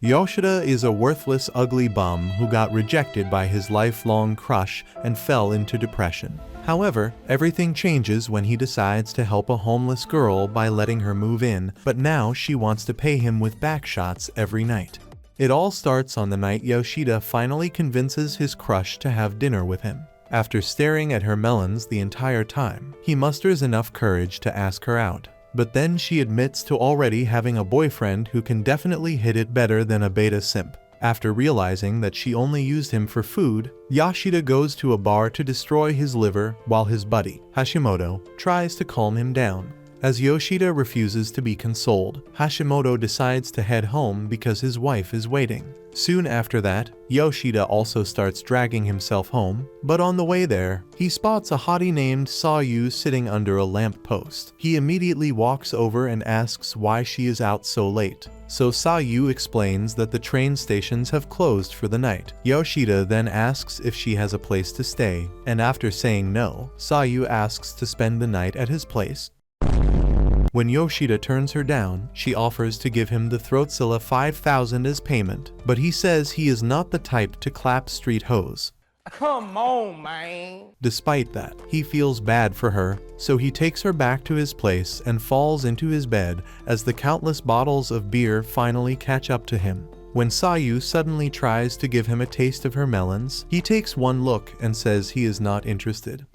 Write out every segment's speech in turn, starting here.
Yoshida is a worthless, ugly bum who got rejected by his lifelong crush and fell into depression. However, everything changes when he decides to help a homeless girl by letting her move in, but now she wants to pay him with backshots every night. It all starts on the night Yoshida finally convinces his crush to have dinner with him. After staring at her melons the entire time, he musters enough courage to ask her out. But then she admits to already having a boyfriend who can definitely hit it better than a beta simp. After realizing that she only used him for food, Yoshida goes to a bar to destroy his liver while his buddy, Hashimoto, tries to calm him down. As Yoshida refuses to be consoled, Hashimoto decides to head home because his wife is waiting. Soon after that, Yoshida also starts dragging himself home, but on the way there, he spots a hottie named Sayu sitting under a lamp post. He immediately walks over and asks why she is out so late. So Sayu explains that the train stations have closed for the night. Yoshida then asks if she has a place to stay, and after saying no, Sayu asks to spend the night at his place. When Yoshida turns her down, she offers to give him the Throatzilla 5,000 as payment, but he says he is not the type to clap street hoes. Come on, man. Despite that, he feels bad for her, so he takes her back to his place and falls into his bed as the countless bottles of beer finally catch up to him. When Sayu suddenly tries to give him a taste of her melons, he takes one look and says he is not interested.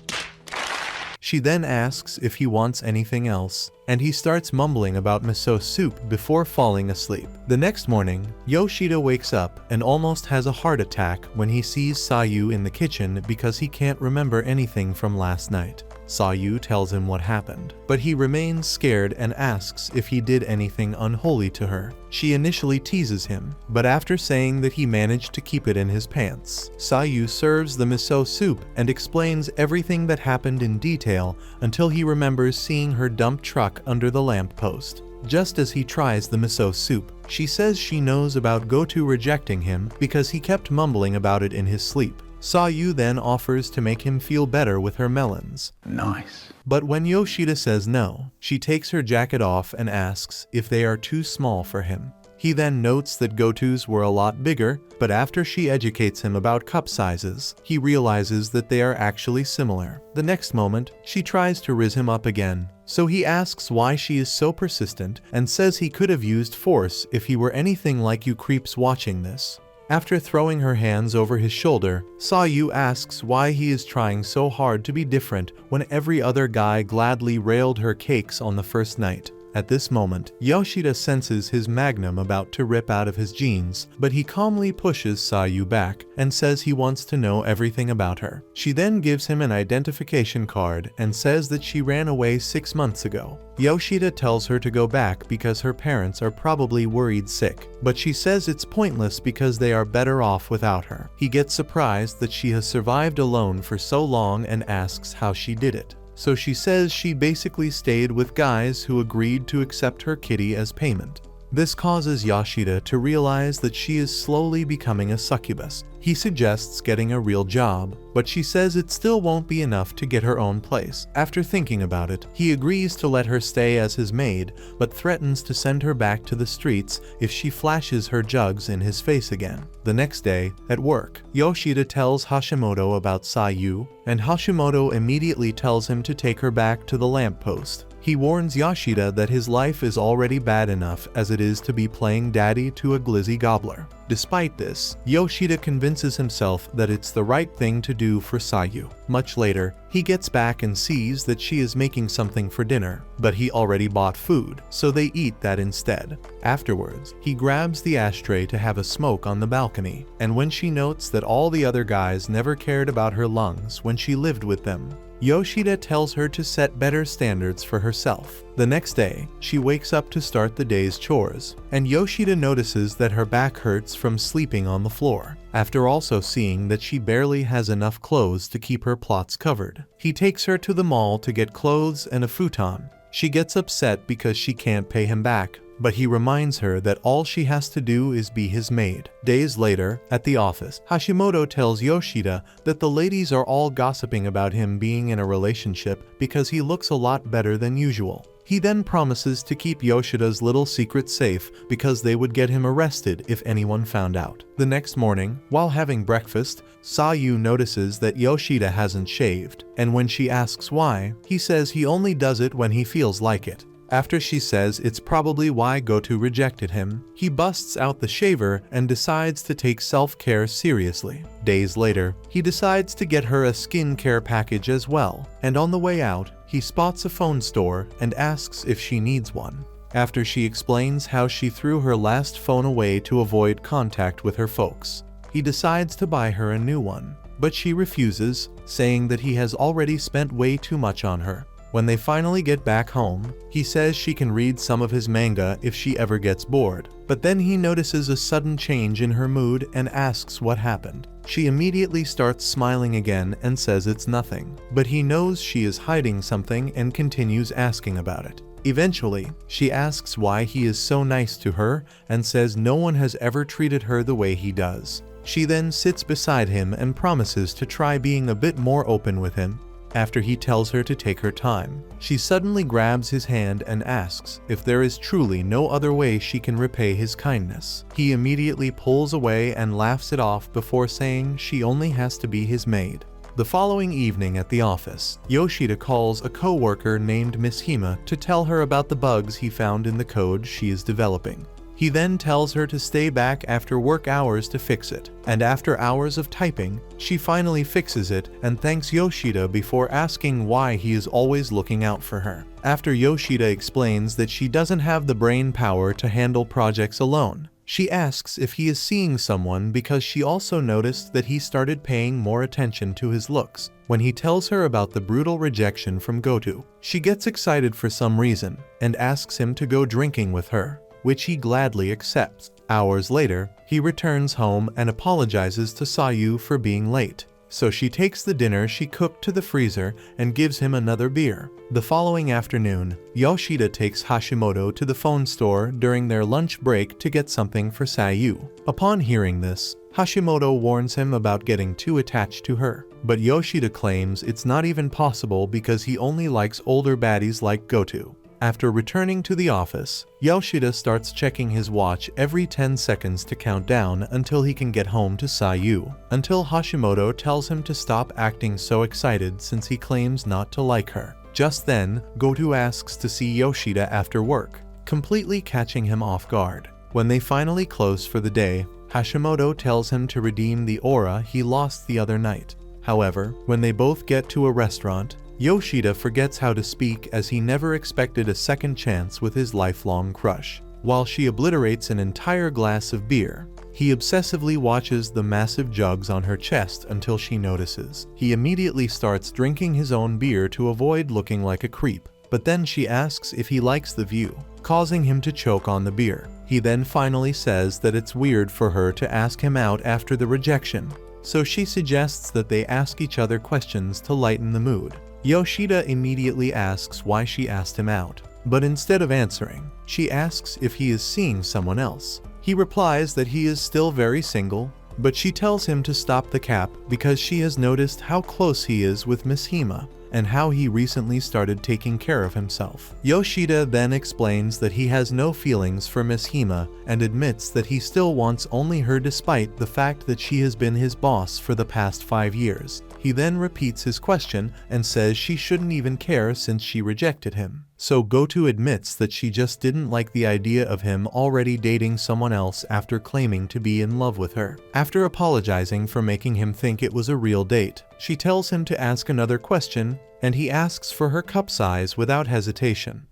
She then asks if he wants anything else, and he starts mumbling about miso soup before falling asleep. The next morning, Yoshida wakes up and almost has a heart attack when he sees Sayu in the kitchen because he can't remember anything from last night. Sayu tells him what happened, but he remains scared and asks if he did anything unholy to her. She initially teases him, but after saying that he managed to keep it in his pants, Sayu serves the miso soup and explains everything that happened in detail until he remembers seeing her dump truck under the lamppost. Just as he tries the miso soup, she says she knows about Goto rejecting him because he kept mumbling about it in his sleep. Sayu then offers to make him feel better with her melons. Nice. But when Yoshida says no, she takes her jacket off and asks if they are too small for him. He then notes that Goto's were a lot bigger, but after she educates him about cup sizes, he realizes that they are actually similar. The next moment, she tries to riz him up again, so he asks why she is so persistent and says he could have used force if he were anything like you creeps watching this. After throwing her hands over his shoulder, Sayu asks why he is trying so hard to be different when every other guy gladly railed her cakes on the first night. At this moment, Yoshida senses his magnum about to rip out of his jeans, but he calmly pushes Sayu back and says he wants to know everything about her. She then gives him an identification card and says that she ran away 6 months ago. Yoshida tells her to go back because her parents are probably worried sick, but she says it's pointless because they are better off without her. He gets surprised that she has survived alone for so long and asks how she did it. So she says she basically stayed with guys who agreed to accept her kitty as payment. This causes Yoshida to realize that she is slowly becoming a succubus. He suggests getting a real job, but she says it still won't be enough to get her own place. After thinking about it, he agrees to let her stay as his maid, but threatens to send her back to the streets if she flashes her jugs in his face again. The next day, at work, Yoshida tells Hashimoto about Sayu, and Hashimoto immediately tells him to take her back to the lamppost. He warns Yoshida that his life is already bad enough as it is to be playing daddy to a glizzy gobbler. Despite this, Yoshida convinces himself that it's the right thing to do for Sayu. Much later, he gets back and sees that she is making something for dinner, but he already bought food, so they eat that instead. Afterwards, he grabs the ashtray to have a smoke on the balcony, and when she notes that all the other guys never cared about her lungs when she lived with them, Yoshida tells her to set better standards for herself. The next day, she wakes up to start the day's chores, and Yoshida notices that her back hurts from sleeping on the floor, after also seeing that she barely has enough clothes to keep her plots covered. He takes her to the mall to get clothes and a futon. She gets upset because she can't pay him back, but he reminds her that all she has to do is be his maid. Days later, at the office, Hashimoto tells Yoshida that the ladies are all gossiping about him being in a relationship because he looks a lot better than usual. He then promises to keep Yoshida's little secret safe because they would get him arrested if anyone found out. The next morning, while having breakfast, Sayu notices that Yoshida hasn't shaved, and when she asks why, he says he only does it when he feels like it. After she says it's probably why Goto rejected him, he busts out the shaver and decides to take self-care seriously. Days later, he decides to get her a skincare package as well, and on the way out, he spots a phone store and asks if she needs one. After she explains how she threw her last phone away to avoid contact with her folks, he decides to buy her a new one, but she refuses, saying that he has already spent way too much on her. When they finally get back home, he says she can read some of his manga if she ever gets bored, but then he notices a sudden change in her mood and asks what happened. She immediately starts smiling again and says it's nothing, but he knows she is hiding something and continues asking about it. Eventually, she asks why he is so nice to her and says no one has ever treated her the way he does. She then sits beside him and promises to try being a bit more open with him. After he tells her to take her time, she suddenly grabs his hand and asks if there is truly no other way she can repay his kindness. He immediately pulls away and laughs it off before saying she only has to be his maid. The following evening at the office, Yoshida calls a co-worker named Miss Hima to tell her about the bugs he found in the code she is developing. He then tells her to stay back after work hours to fix it, and after hours of typing, she finally fixes it and thanks Yoshida before asking why he is always looking out for her. After Yoshida explains that she doesn't have the brain power to handle projects alone, she asks if he is seeing someone because she also noticed that he started paying more attention to his looks. When he tells her about the brutal rejection from Goto, she gets excited for some reason and asks him to go drinking with her, which he gladly accepts. Hours later, he returns home and apologizes to Sayu for being late. So she takes the dinner she cooked to the freezer and gives him another beer. The following afternoon, Yoshida takes Hashimoto to the phone store during their lunch break to get something for Sayu. Upon hearing this, Hashimoto warns him about getting too attached to her, but Yoshida claims it's not even possible because he only likes older baddies like Goto. After returning to the office, Yoshida starts checking his watch every 10 seconds to count down until he can get home to Sayu, until Hashimoto tells him to stop acting so excited since he claims not to like her. Just then, Goto asks to see Yoshida after work, completely catching him off guard. When they finally close for the day, Hashimoto tells him to redeem the aura he lost the other night. However, when they both get to a restaurant, Yoshida forgets how to speak as he never expected a second chance with his lifelong crush. While she obliterates an entire glass of beer, he obsessively watches the massive jugs on her chest until she notices. He immediately starts drinking his own beer to avoid looking like a creep, but then she asks if he likes the view, causing him to choke on the beer. He then finally says that it's weird for her to ask him out after the rejection, so she suggests that they ask each other questions to lighten the mood. Yoshida immediately asks why she asked him out, but instead of answering, she asks if he is seeing someone else. He replies that he is still very single, but she tells him to stop the cap because she has noticed how close he is with Miss Hima and how he recently started taking care of himself. Yoshida then explains that he has no feelings for Miss Hima and admits that he still wants only her despite the fact that she has been his boss for the past 5 years. He then repeats his question and says she shouldn't even care since she rejected him. So Goto admits that she just didn't like the idea of him already dating someone else after claiming to be in love with her. After apologizing for making him think it was a real date, she tells him to ask another question, and he asks for her cup size without hesitation.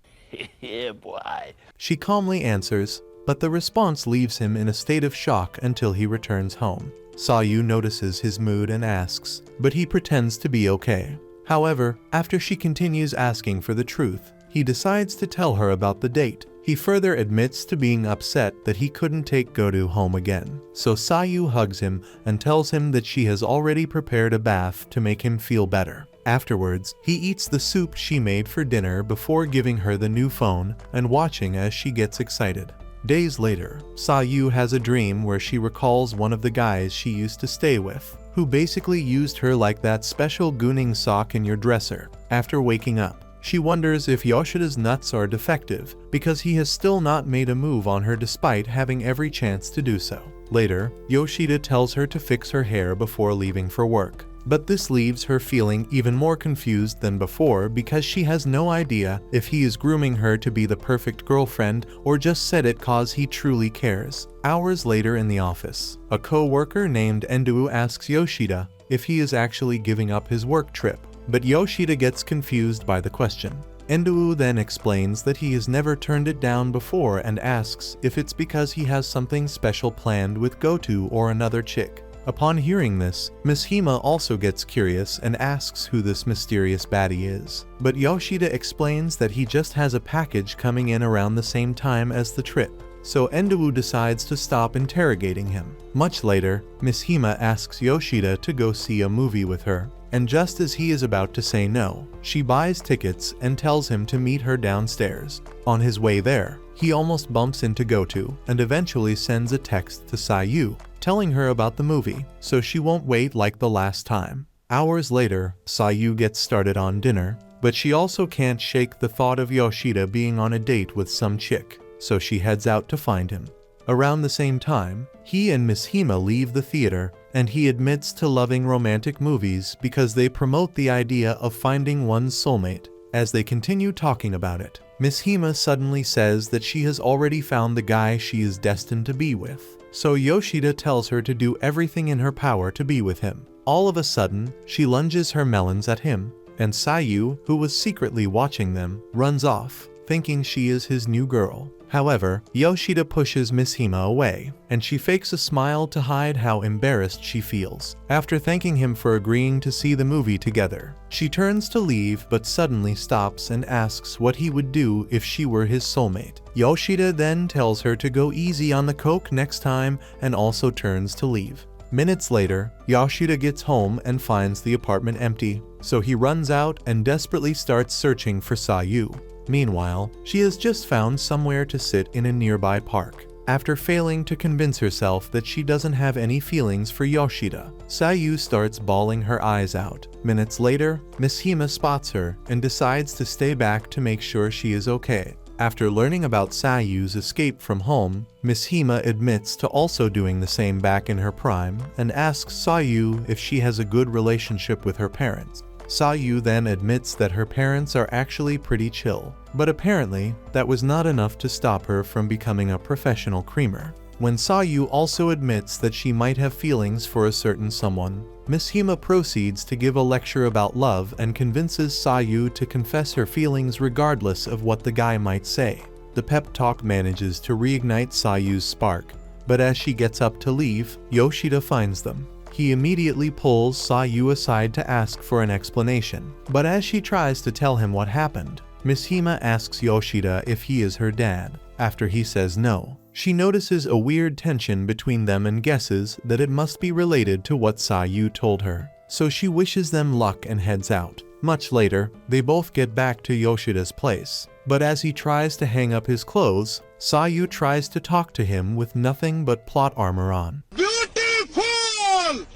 Yeah, boy. She calmly answers, but the response leaves him in a state of shock until he returns home. Sayu notices his mood and asks, but he pretends to be okay. However, after she continues asking for the truth, he decides to tell her about the date. He further admits to being upset that he couldn't take Goto home again. So Sayu hugs him and tells him that she has already prepared a bath to make him feel better. Afterwards, he eats the soup she made for dinner before giving her the new phone and watching as she gets excited. Days later, Sayu has a dream where she recalls one of the guys she used to stay with, who basically used her like that special gooning sock in your dresser. After waking up, She wonders if Yoshida's nuts are defective because he has still not made a move on her despite having every chance to do so. Later, Yoshida tells her to fix her hair before leaving for work. But this leaves her feeling even more confused than before because she has no idea if he is grooming her to be the perfect girlfriend or just said it cause he truly cares. Hours later in the office, a co-worker named Endo asks Yoshida if he is actually giving up his work trip, but Yoshida gets confused by the question. Endo then explains that he has never turned it down before and asks if it's because he has something special planned with Goto or another chick. Upon hearing this, Miss Hima also gets curious and asks who this mysterious baddie is. But Yoshida explains that he just has a package coming in around the same time as the trip, so Endo decides to stop interrogating him. Much later, Miss Hima asks Yoshida to go see a movie with her, and just as he is about to say no, she buys tickets and tells him to meet her downstairs. On his way there, he almost bumps into Goto and eventually sends a text to Sayu, telling her about the movie, so she won't wait like the last time. Hours later, Sayu gets started on dinner, but she also can't shake the thought of Yoshida being on a date with some chick, so she heads out to find him. Around the same time, he and Miss Hima leave the theater, and he admits to loving romantic movies because they promote the idea of finding one's soulmate. As they continue talking about it, Miss Hima suddenly says that she has already found the guy she is destined to be with. So Yoshida tells her to do everything in her power to be with him. All of a sudden, she lunges her melons at him, and Sayu, who was secretly watching them, runs off, thinking she is his new girl. However, Yoshida pushes Miss Hima away, and she fakes a smile to hide how embarrassed she feels. After thanking him for agreeing to see the movie together, she turns to leave but suddenly stops and asks what he would do if she were his soulmate. Yoshida then tells her to go easy on the coke next time and also turns to leave. Minutes later, Yoshida gets home and finds the apartment empty, so he runs out and desperately starts searching for Sayu. Meanwhile, she has just found somewhere to sit in a nearby park. After failing to convince herself that she doesn't have any feelings for Yoshida, Sayu starts bawling her eyes out. Minutes later, Miss Hima spots her and decides to stay back to make sure she is okay. After learning about Sayu's escape from home, Miss Hima admits to also doing the same back in her prime and asks Sayu if she has a good relationship with her parents. Sayu then admits that her parents are actually pretty chill, but apparently that was not enough to stop her from becoming a professional creamer. When Sayu also admits that she might have feelings for a certain someone, Miss Hima proceeds to give a lecture about love and convinces Sayu to confess her feelings regardless of what the guy might say. The pep talk manages to reignite Sayu's spark, but as she gets up to leave, Yoshida finds them. He immediately pulls Sayu aside to ask for an explanation, but as she tries to tell him what happened, Miss Hima asks Yoshida if he is her dad. After he says no, she notices a weird tension between them and guesses that it must be related to what Sayu told her, so she wishes them luck and heads out. Much later, they both get back to Yoshida's place, but as he tries to hang up his clothes, Sayu tries to talk to him with nothing but plot armor on.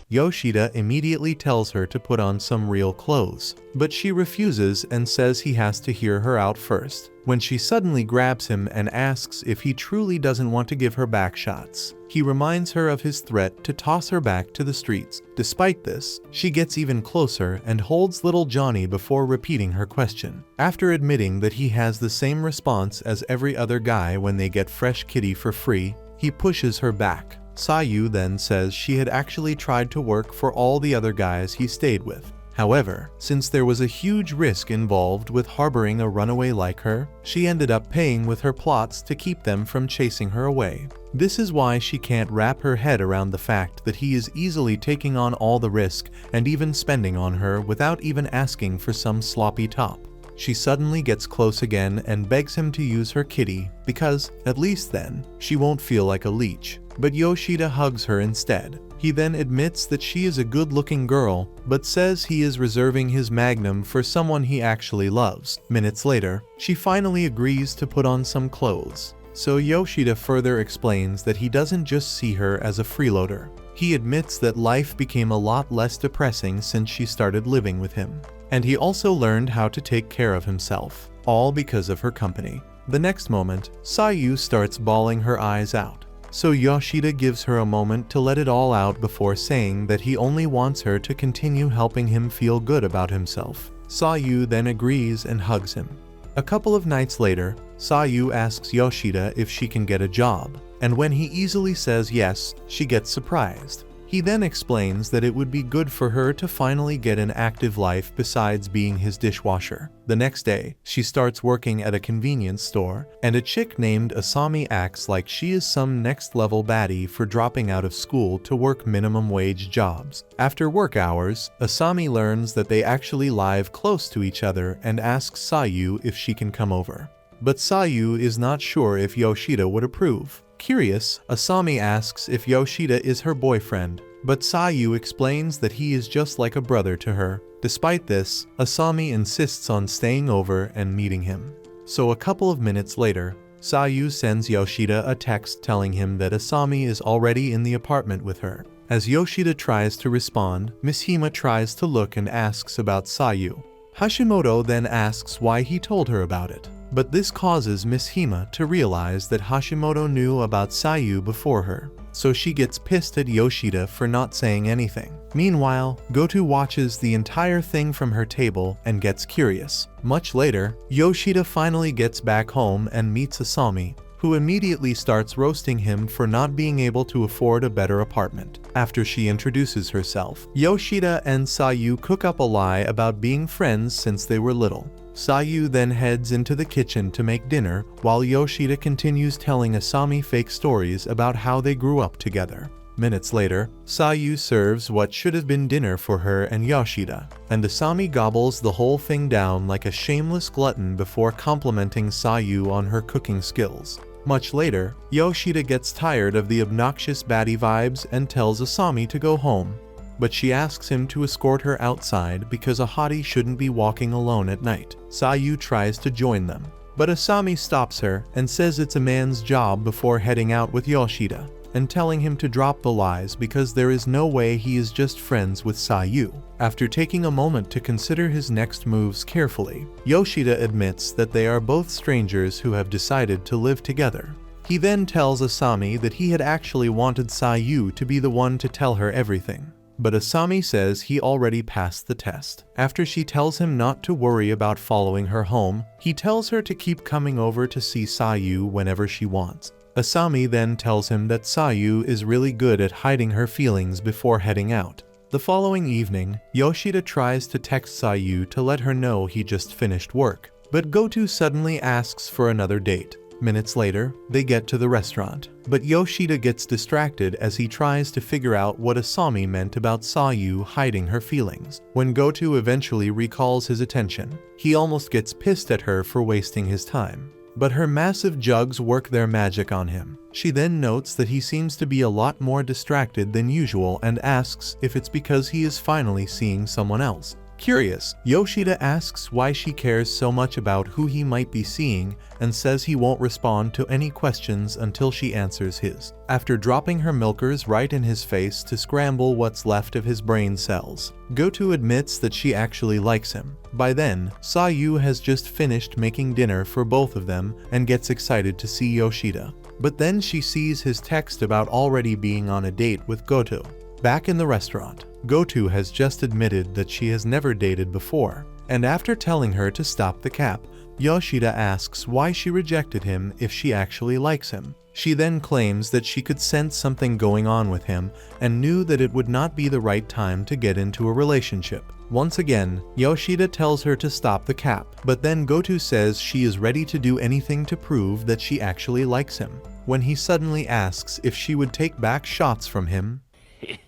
Yoshida immediately tells her to put on some real clothes, but she refuses and says he has to hear her out first. When she suddenly grabs him and asks if he truly doesn't want to give her back shots, he reminds her of his threat to toss her back to the streets. Despite this, she gets even closer and holds little Johnny before repeating her question. After admitting that he has the same response as every other guy when they get fresh kitty for free, he pushes her back. Sayu then says she had actually tried to work for all the other guys he stayed with. However, since there was a huge risk involved with harboring a runaway like her, she ended up paying with her plots to keep them from chasing her away. This is why she can't wrap her head around the fact that he is easily taking on all the risk and even spending on her without even asking for some sloppy top. She suddenly gets close again and begs him to use her kitty because, at least then, she won't feel like a leech. But Yoshida hugs her instead. He then admits that she is a good-looking girl, but says he is reserving his magnum for someone he actually loves. Minutes later, she finally agrees to put on some clothes. So Yoshida further explains that he doesn't just see her as a freeloader. He admits that life became a lot less depressing since she started living with him. and he also learned how to take care of himself, all because of her company. The next moment, Sayu starts bawling her eyes out. So Yoshida gives her a moment to let it all out before saying that he only wants her to continue helping him feel good about himself. Sayu then agrees and hugs him. A couple of nights later, Sayu asks Yoshida if she can get a job, and when he easily says yes, she gets surprised. He then explains that it would be good for her to finally get an active life besides being his dishwasher. The next day, she starts working at a convenience store, and a chick named Asami acts like she is some next-level baddie for dropping out of school to work minimum-wage jobs. After work hours, Asami learns that they actually live close to each other and asks Sayu if she can come over. But Sayu is not sure if Yoshida would approve. Curious, Asami asks if Yoshida is her boyfriend, but Sayu explains that he is just like a brother to her. Despite this, Asami insists on staying over and meeting him. So a couple of minutes later, Sayu sends Yoshida a text telling him that Asami is already in the apartment with her. As Yoshida tries to respond, Miss Hima tries to look and asks about Sayu. Hashimoto then asks why he told her about it. But this causes Miss Hima to realize that Hashimoto knew about Sayu before her, so she gets pissed at Yoshida for not saying anything. Meanwhile, Goto watches the entire thing from her table and gets curious. Much later, Yoshida finally gets back home and meets Asami, who immediately starts roasting him for not being able to afford a better apartment. After she introduces herself, Yoshida and Sayu cook up a lie about being friends since they were little. Sayu then heads into the kitchen to make dinner, while Yoshida continues telling Asami fake stories about how they grew up together. Minutes later, Sayu serves what should have been dinner for her and Yoshida, and Asami gobbles the whole thing down like a shameless glutton before complimenting Sayu on her cooking skills. Much later, Yoshida gets tired of the obnoxious baddie vibes and tells Asami to go home, but she asks him to escort her outside because a hottie shouldn't be walking alone at night. Sayu tries to join them, but Asami stops her and says it's a man's job before heading out with Yoshida, and telling him to drop the lies because there is no way he is just friends with Sayu. After taking a moment to consider his next moves carefully, Yoshida admits that they are both strangers who have decided to live together. He then tells Asami that he had actually wanted Sayu to be the one to tell her everything, but Asami says he already passed the test. After she tells him not to worry about following her home, he tells her to keep coming over to see Sayu whenever she wants. Asami then tells him that Sayu is really good at hiding her feelings before heading out. The following evening, Yoshida tries to text Sayu to let her know he just finished work, but Goto suddenly asks for another date. Minutes later, they get to the restaurant, but Yoshida gets distracted as he tries to figure out what Asami meant about Sayu hiding her feelings. When Goto eventually recalls his attention, he almost gets pissed at her for wasting his time. But her massive jugs work their magic on him. She then notes that he seems to be a lot more distracted than usual and asks if it's because he is finally seeing someone else. Curious, Yoshida asks why she cares so much about who he might be seeing and says he won't respond to any questions until she answers his. After dropping her milkers right in his face to scramble what's left of his brain cells, Goto admits that she actually likes him. By then, Sayu has just finished making dinner for both of them and gets excited to see Yoshida. But then she sees his text about already being on a date with Goto. Back in the restaurant, Goto has just admitted that she has never dated before, and after telling her to stop the cap, Yoshida asks why she rejected him if she actually likes him. She then claims that she could sense something going on with him and knew that it would not be the right time to get into a relationship. Once again, Yoshida tells her to stop the cap, but then Goto says she is ready to do anything to prove that she actually likes him. When he suddenly asks if she would take back shots from him,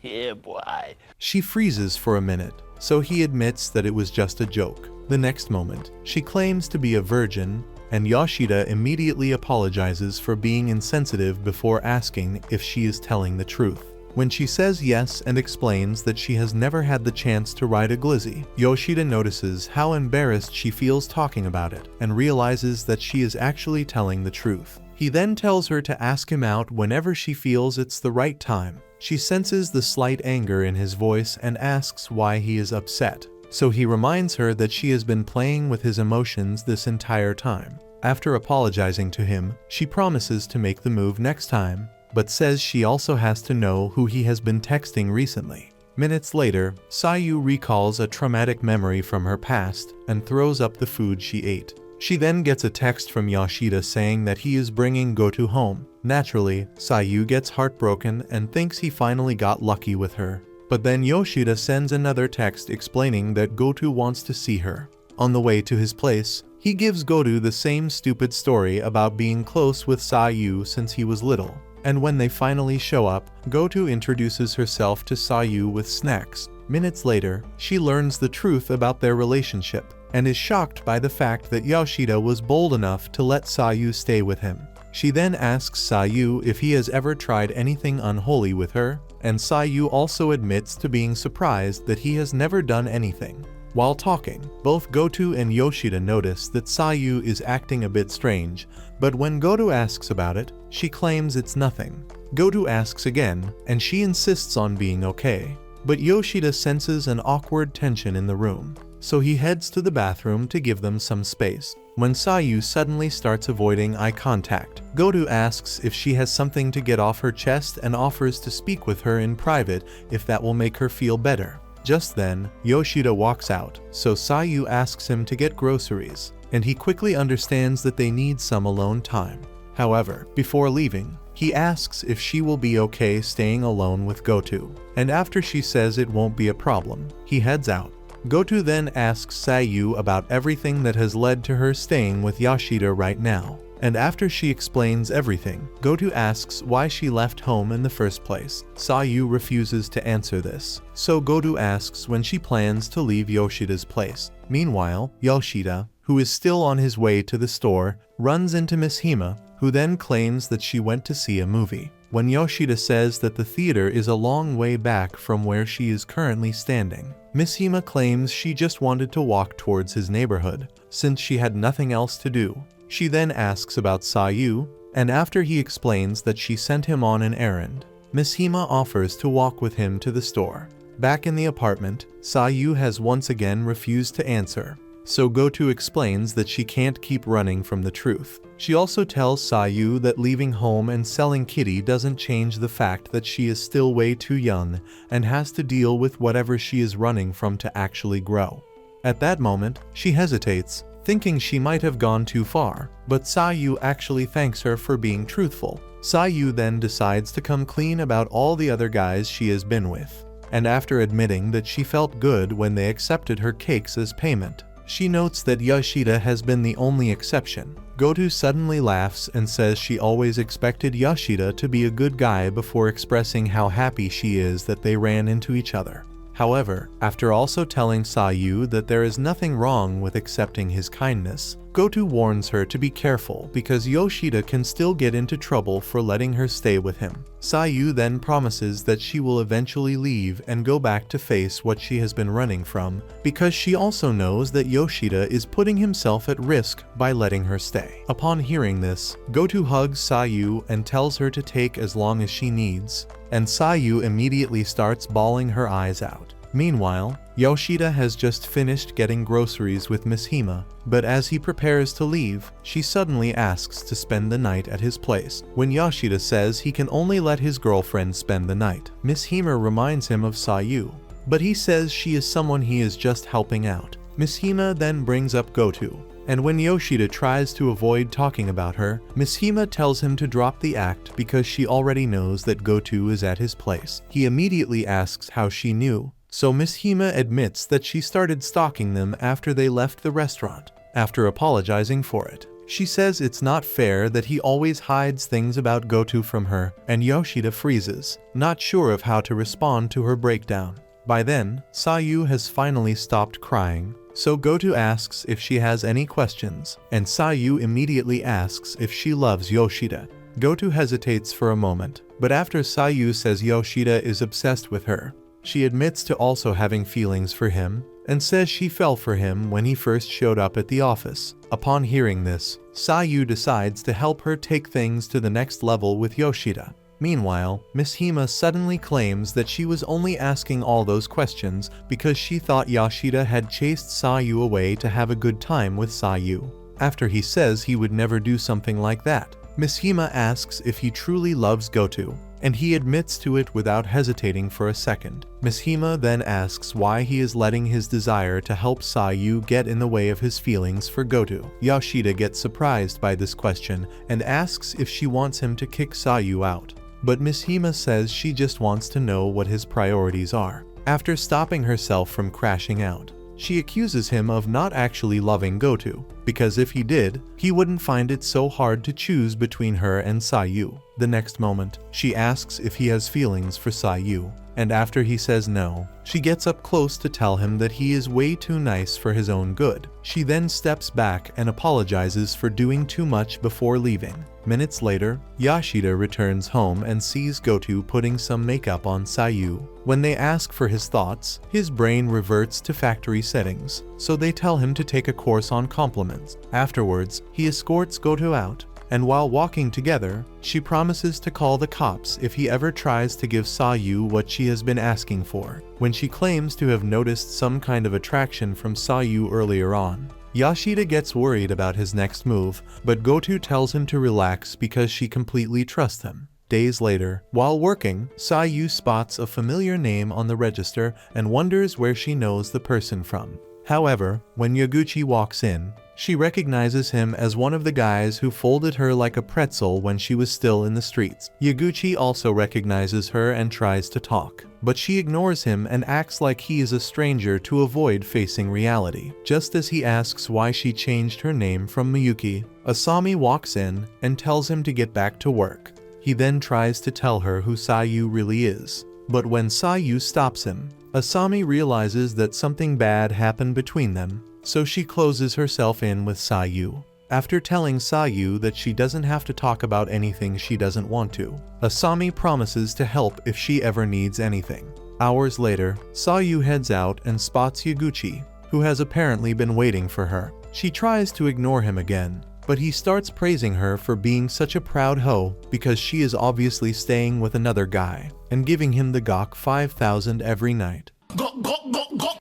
Yeah, boy. she freezes for a minute, so he admits that it was just a joke. The next moment, she claims to be a virgin, and Yoshida immediately apologizes for being insensitive before asking if she is telling the truth. When she says yes and explains that she has never had the chance to ride a glizzy, Yoshida notices how embarrassed she feels talking about it and realizes that she is actually telling the truth. He then tells her to ask him out whenever she feels it's the right time. She senses the slight anger in his voice and asks why he is upset. so he reminds her that she has been playing with his emotions this entire time. After apologizing to him, she promises to make the move next time, but says she also has to know who he has been texting recently. Minutes later, Sayu recalls a traumatic memory from her past and throws up the food she ate. She then gets a text from Yoshida saying that he is bringing Goto home. Naturally, Sayu gets heartbroken and thinks he finally got lucky with her. But then Yoshida sends another text explaining that Goto wants to see her. On the way to his place, he gives Goto the same stupid story about being close with Sayu since he was little. And when they finally show up, Goto introduces herself to Sayu with snacks. Minutes later, she learns the truth about their relationship and is shocked by the fact that Yoshida was bold enough to let Sayu stay with him. She then asks Sayu if he has ever tried anything unholy with her, and Sayu also admits to being surprised that he has never done anything. While talking, both Goto and Yoshida notice that Sayu is acting a bit strange, but when Goto asks about it, she claims it's nothing. Goto asks again, and she insists on being okay. But Yoshida senses an awkward tension in the room, so he heads to the bathroom to give them some space. When Sayu suddenly starts avoiding eye contact, Goto asks if she has something to get off her chest and offers to speak with her in private if that will make her feel better. Just then, Yoshida walks out, so Sayu asks him to get groceries, and he quickly understands that they need some alone time. However, before leaving, he asks if she will be okay staying alone with Goto, and after she says it won't be a problem, he heads out. Goto then asks Sayu about everything that has led to her staying with Yoshida right now, and after she explains everything, Goto asks why she left home in the first place. Sayu refuses to answer this, so Goto asks when she plans to leave Yoshida's place. Meanwhile, Yoshida, who is still on his way to the store, runs into Miss Hima, who then claims that she went to see a movie. When Yoshida says that the theater is a long way back from where she is currently standing, Miss Hima claims she just wanted to walk towards his neighborhood, since she had nothing else to do. She then asks about Sayu, and after he explains that she sent him on an errand, Miss Hima offers to walk with him to the store. Back in the apartment, Sayu has once again refused to answer, so Goto explains that she can't keep running from the truth. She also tells Sayu that leaving home and selling Kitty doesn't change the fact that she is still way too young and has to deal with whatever she is running from to actually grow. At that moment, she hesitates, thinking she might have gone too far, but Sayu actually thanks her for being truthful. Sayu then decides to come clean about all the other guys she has been with, and after admitting that she felt good when they accepted her cakes as payment, she notes that Yoshida has been the only exception. Goto suddenly laughs and says she always expected Yoshida to be a good guy before expressing how happy she is that they ran into each other. However, after also telling Sayu that there is nothing wrong with accepting his kindness, Goto warns her to be careful because Yoshida can still get into trouble for letting her stay with him. Sayu then promises that she will eventually leave and go back to face what she has been running from, because she also knows that Yoshida is putting himself at risk by letting her stay. Upon hearing this, Goto hugs Sayu and tells her to take as long as she needs, and Sayu immediately starts bawling her eyes out. Meanwhile, Yoshida has just finished getting groceries with Miss Hima, but as he prepares to leave, she suddenly asks to spend the night at his place. When Yoshida says he can only let his girlfriend spend the night, Miss Hima reminds him of Sayu, but he says she is someone he is just helping out. Miss Hima then brings up Goto, and when Yoshida tries to avoid talking about her, Miss Hima tells him to drop the act because she already knows that Goto is at his place. He immediately asks how she knew, so Miss Hima admits that she started stalking them after they left the restaurant. After apologizing for it, she says it's not fair that he always hides things about Goto from her, and Yoshida freezes, not sure of how to respond to her breakdown. By then, Sayu has finally stopped crying, so Goto asks if she has any questions, and Sayu immediately asks if she loves Yoshida. Goto hesitates for a moment, but after Sayu says Yoshida is obsessed with her, she admits to also having feelings for him, and says she fell for him when he first showed up at the office. Upon hearing this, Sayu decides to help her take things to the next level with Yoshida. Meanwhile, Miss Hima suddenly claims that she was only asking all those questions because she thought Yoshida had chased Sayu away to have a good time with Sayu. After he says he would never do something like that, Miss Hima asks if he truly loves Goto, and he admits to it without hesitating for a second. Miss Hima then asks why he is letting his desire to help Sayu get in the way of his feelings for Goto. Yoshida gets surprised by this question and asks if she wants him to kick Sayu out. But Miss Hima says she just wants to know what his priorities are. After stopping herself from crashing out, she accuses him of not actually loving Goto, because if he did, he wouldn't find it so hard to choose between her and Sayu. The next moment, she asks if he has feelings for Sayu, and after he says no, she gets up close to tell him that he is way too nice for his own good. She then steps back and apologizes for doing too much before leaving. Minutes later, Yoshida returns home and sees Goto putting some makeup on Sayu. When they ask for his thoughts, his brain reverts to factory settings, so they tell him to take a course on compliments. Afterwards, he escorts Goto out, and while walking together, she promises to call the cops if he ever tries to give Sayu what she has been asking for. When she claims to have noticed some kind of attraction from Sayu earlier on, Yoshida gets worried about his next move, but Goto tells him to relax because she completely trusts him. Days later, while working, Sayu spots a familiar name on the register and wonders where she knows the person from. However, when Yaguchi walks in, she recognizes him as one of the guys who folded her like a pretzel when she was still in the streets. Yaguchi also recognizes her and tries to talk, but she ignores him and acts like he is a stranger to avoid facing reality. Just as he asks why she changed her name from Miyuki, Asami walks in and tells him to get back to work. He then tries to tell her who Sayu really is, but when Sayu stops him, Asami realizes that something bad happened between them, so she closes herself in with Sayu. After telling Sayu that she doesn't have to talk about anything she doesn't want to, Asami promises to help if she ever needs anything. Hours later, Sayu heads out and spots Yaguchi, who has apparently been waiting for her. She tries to ignore him again, but he starts praising her for being such a proud hoe because she is obviously staying with another guy, and giving him the Gok 5,000 every night.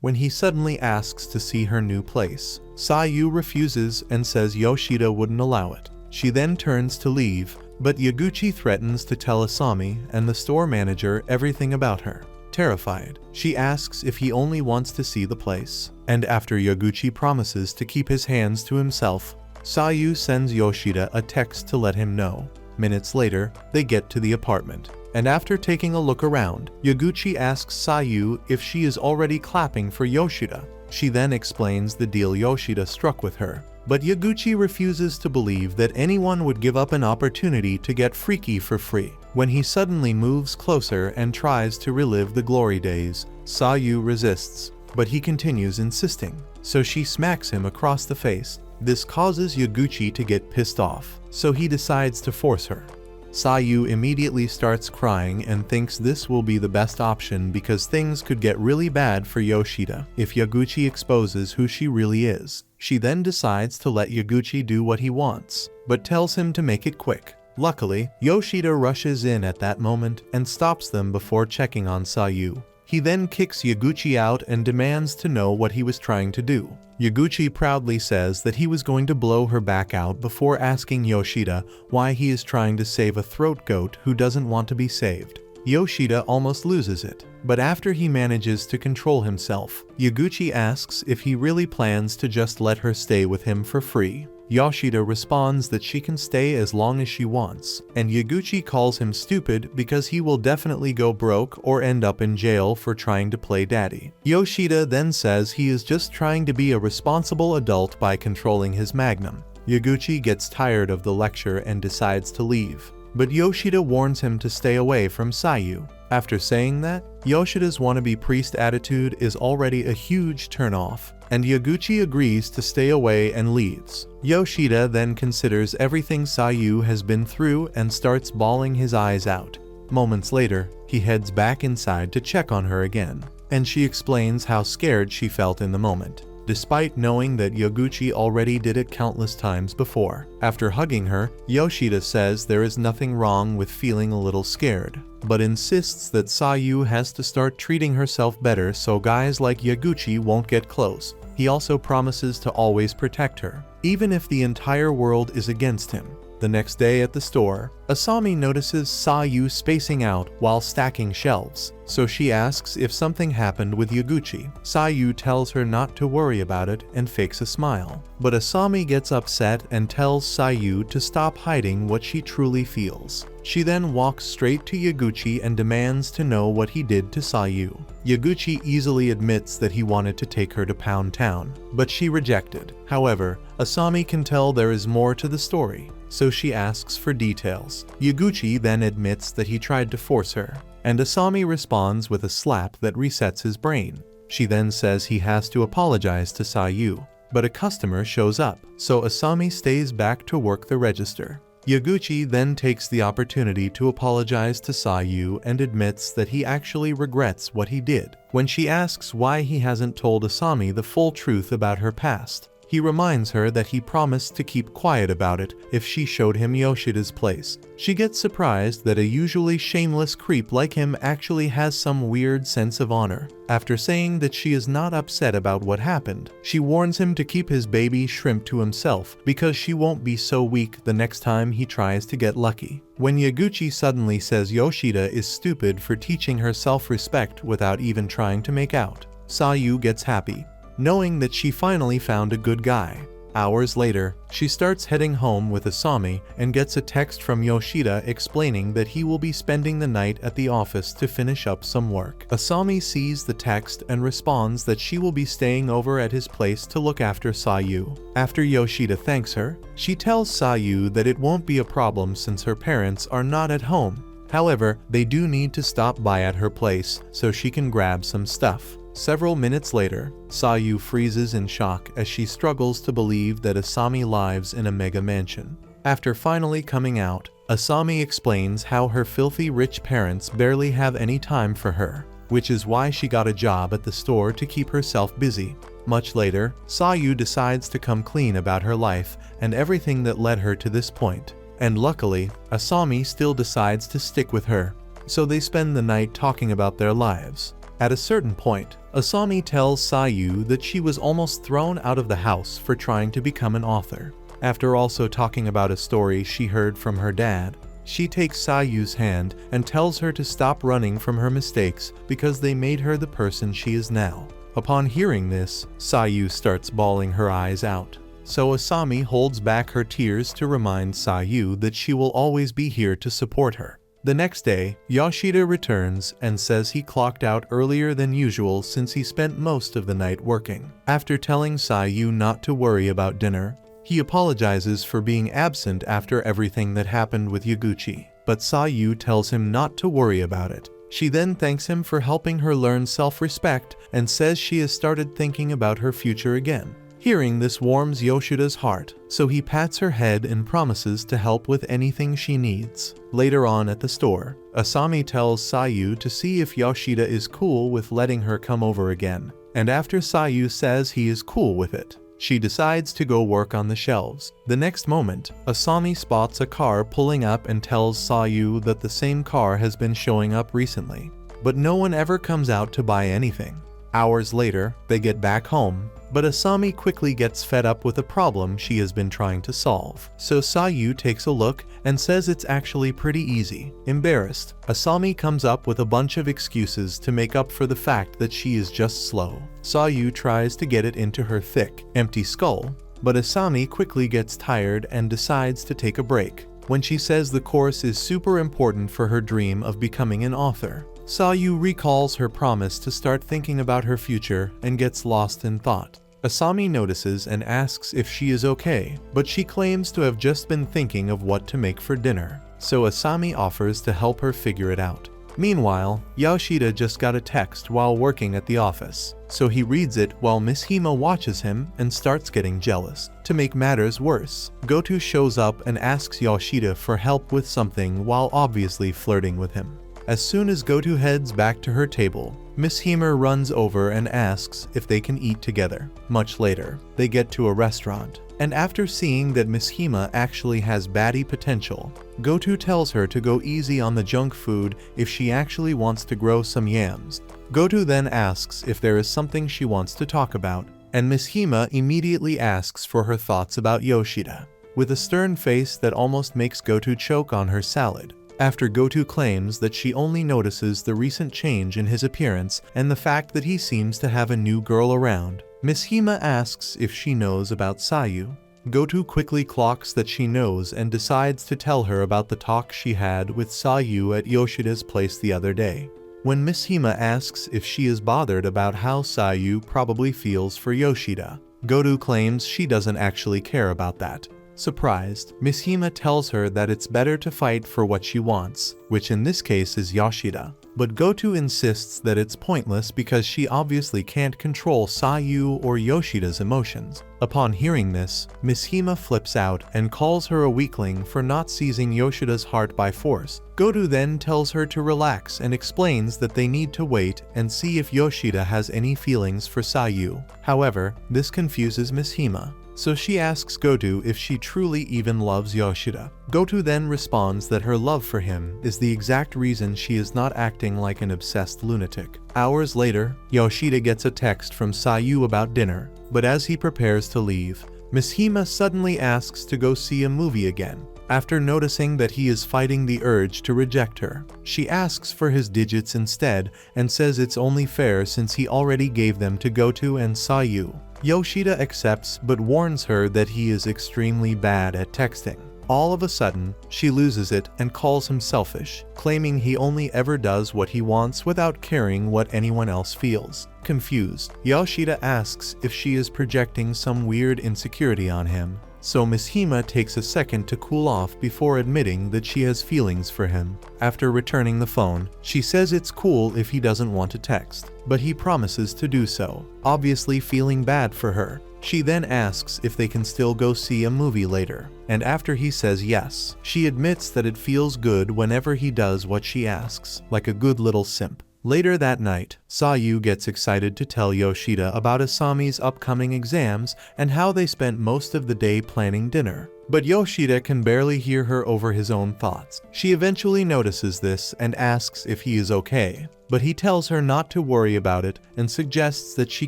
When he suddenly asks to see her new place, Sayu refuses and says Yoshida wouldn't allow it. She then turns to leave, but Yaguchi threatens to tell Asami and the store manager everything about her. Terrified, she asks if he only wants to see the place, and after Yaguchi promises to keep his hands to himself, Sayu sends Yoshida a text to let him know. Minutes later, they get to the apartment, and after taking a look around, Yaguchi asks Sayu if she is already clapping for Yoshida. She then explains the deal Yoshida struck with her, but Yaguchi refuses to believe that anyone would give up an opportunity to get freaky for free. When he suddenly moves closer and tries to relive the glory days, Sayu resists, but he continues insisting, so she smacks him across the face. This causes Yaguchi to get pissed off, so he decides to force her. Sayu immediately starts crying and thinks this will be the best option because things could get really bad for Yoshida if Yaguchi exposes who she really is. She then decides to let Yaguchi do what he wants, but tells him to make it quick. Luckily, Yoshida rushes in at that moment and stops them before checking on Sayu. He then kicks Yaguchi out and demands to know what he was trying to do. Yaguchi proudly says that he was going to blow her back out before asking Yoshida why he is trying to save a throat goat who doesn't want to be saved. Yoshida almost loses it, but after he manages to control himself, Yaguchi asks if he really plans to just let her stay with him for free. Yoshida responds that she can stay as long as she wants, and Yaguchi calls him stupid because he will definitely go broke or end up in jail for trying to play daddy. Yoshida then says he is just trying to be a responsible adult by controlling his magnum. Yaguchi gets tired of the lecture and decides to leave, but Yoshida warns him to stay away from Sayu. After saying that, Yoshida's wannabe priest attitude is already a huge turnoff, and Yaguchi agrees to stay away and leaves. Yoshida then considers everything Sayu has been through and starts bawling his eyes out. Moments later, he heads back inside to check on her again, and she explains how scared she felt in the moment. despite knowing that Yaguchi already did it countless times before. After hugging her, Yoshida says there is nothing wrong with feeling a little scared, but insists that Sayu has to start treating herself better so guys like Yaguchi won't get close. He also promises to always protect her, even if the entire world is against him. The next day at the store, Asami notices Sayu spacing out while stacking shelves, so she asks if something happened with Yaguchi. Sayu tells her not to worry about it and fakes a smile. But Asami gets upset and tells Sayu to stop hiding what she truly feels. She then walks straight to Yaguchi and demands to know what he did to Sayu. Yaguchi easily admits that he wanted to take her to Pound Town, but she rejected. However, Asami can tell there is more to the story, so she asks for details. Yaguchi then admits that he tried to force her, and Asami responds with a slap that resets his brain. She then says he has to apologize to Sayu, but a customer shows up, so Asami stays back to work the register. Yaguchi then takes the opportunity to apologize to Sayu and admits that he actually regrets what he did. When she asks why he hasn't told Asami the full truth about her past, he reminds her that he promised to keep quiet about it if she showed him Yoshida's place. She gets surprised that a usually shameless creep like him actually has some weird sense of honor. After saying that she is not upset about what happened, she warns him to keep his baby shrimp to himself because she won't be so weak the next time he tries to get lucky. When Yaguchi suddenly says Yoshida is stupid for teaching her self-respect without even trying to make out, Sayu gets happy, knowing that she finally found a good guy. Hours later, she starts heading home with Asami and gets a text from Yoshida explaining that he will be spending the night at the office to finish up some work. Asami sees the text and responds that she will be staying over at his place to look after Sayu. After Yoshida thanks her, she tells Sayu that it won't be a problem since her parents are not at home. However, they do need to stop by at her place so she can grab some stuff. Several minutes later, Sayu freezes in shock as she struggles to believe that Asami lives in a mega mansion. After finally coming out, Asami explains how her filthy rich parents barely have any time for her, which is why she got a job at the store to keep herself busy. Much later, Sayu decides to come clean about her life and everything that led her to this point. And luckily, Asami still decides to stick with her, so they spend the night talking about their lives. At a certain point, Asami tells Sayu that she was almost thrown out of the house for trying to become an author. After also talking about a story she heard from her dad, she takes Sayu's hand and tells her to stop running from her mistakes because they made her the person she is now. Upon hearing this, Sayu starts bawling her eyes out. So Asami holds back her tears to remind Sayu that she will always be here to support her. The next day, Yoshida returns and says he clocked out earlier than usual since he spent most of the night working. After telling Sayu not to worry about dinner, he apologizes for being absent after everything that happened with Yaguchi, but Sayu tells him not to worry about it. She then thanks him for helping her learn self-respect and says she has started thinking about her future again. Hearing this warms Yoshida's heart, so he pats her head and promises to help with anything she needs. Later on at the store, Asami tells Sayu to see if Yoshida is cool with letting her come over again, and after Sayu says he is cool with it, she decides to go work on the shelves. The next moment, Asami spots a car pulling up and tells Sayu that the same car has been showing up recently, but no one ever comes out to buy anything. Hours later, they get back home, but Asami quickly gets fed up with a problem she has been trying to solve. So Sayu takes a look and says it's actually pretty easy. Embarrassed, Asami comes up with a bunch of excuses to make up for the fact that she is just slow. Sayu tries to get it into her thick, empty skull, but Asami quickly gets tired and decides to take a break. When she says the course is super important for her dream of becoming an author, Sayu recalls her promise to start thinking about her future and gets lost in thought. Asami notices and asks if she is okay, but she claims to have just been thinking of what to make for dinner, so Asami offers to help her figure it out. Meanwhile, Yoshida just got a text while working at the office, so he reads it while Miss Hima watches him and starts getting jealous. To make matters worse, Goto shows up and asks Yoshida for help with something while obviously flirting with him. As soon as Goto heads back to her table, Miss Hemer runs over and asks if they can eat together. Much later, they get to a restaurant, and after seeing that Miss Hema actually has baddie potential, Goto tells her to go easy on the junk food if she actually wants to grow some yams. Goto then asks if there is something she wants to talk about, and Miss Hema immediately asks for her thoughts about Yoshida, with a stern face that almost makes Goto choke on her salad. After Goto claims that she only notices the recent change in his appearance and the fact that he seems to have a new girl around, Miss Hema asks if she knows about Sayu. Goto quickly clocks that she knows and decides to tell her about the talk she had with Sayu at Yoshida's place the other day. When Miss Hema asks if she is bothered about how Sayu probably feels for Yoshida, Goto claims she doesn't actually care about that. Surprised, Miss Hema tells her that it's better to fight for what she wants, which in this case is Yoshida. But Goto insists that it's pointless because she obviously can't control Sayu or Yoshida's emotions. Upon hearing this, Miss Hema flips out and calls her a weakling for not seizing Yoshida's heart by force. Goto then tells her to relax and explains that they need to wait and see if Yoshida has any feelings for Sayu. However, this confuses Miss Hema, so she asks Goto if she truly even loves Yoshida. Goto then responds that her love for him is the exact reason she is not acting like an obsessed lunatic. Hours later, Yoshida gets a text from Sayu about dinner, but as he prepares to leave, Miss Hema suddenly asks to go see a movie again. After noticing that he is fighting the urge to reject her, she asks for his digits instead and says it's only fair since he already gave them to Goto and Sayu. Yoshida accepts but warns her that he is extremely bad at texting. All of a sudden, she loses it and calls him selfish, claiming he only ever does what he wants without caring what anyone else feels. Confused, Yoshida asks if she is projecting some weird insecurity on him, so Miss Hema takes a second to cool off before admitting that she has feelings for him. After returning the phone, she says it's cool if he doesn't want to text, but he promises to do so, obviously feeling bad for her. She then asks if they can still go see a movie later, and after he says yes, she admits that it feels good whenever he does what she asks, like a good little simp. Later that night, Sayu gets excited to tell Yoshida about Asami's upcoming exams and how they spent most of the day planning dinner. But Yoshida can barely hear her over his own thoughts. She eventually notices this and asks if he is okay, but he tells her not to worry about it and suggests that she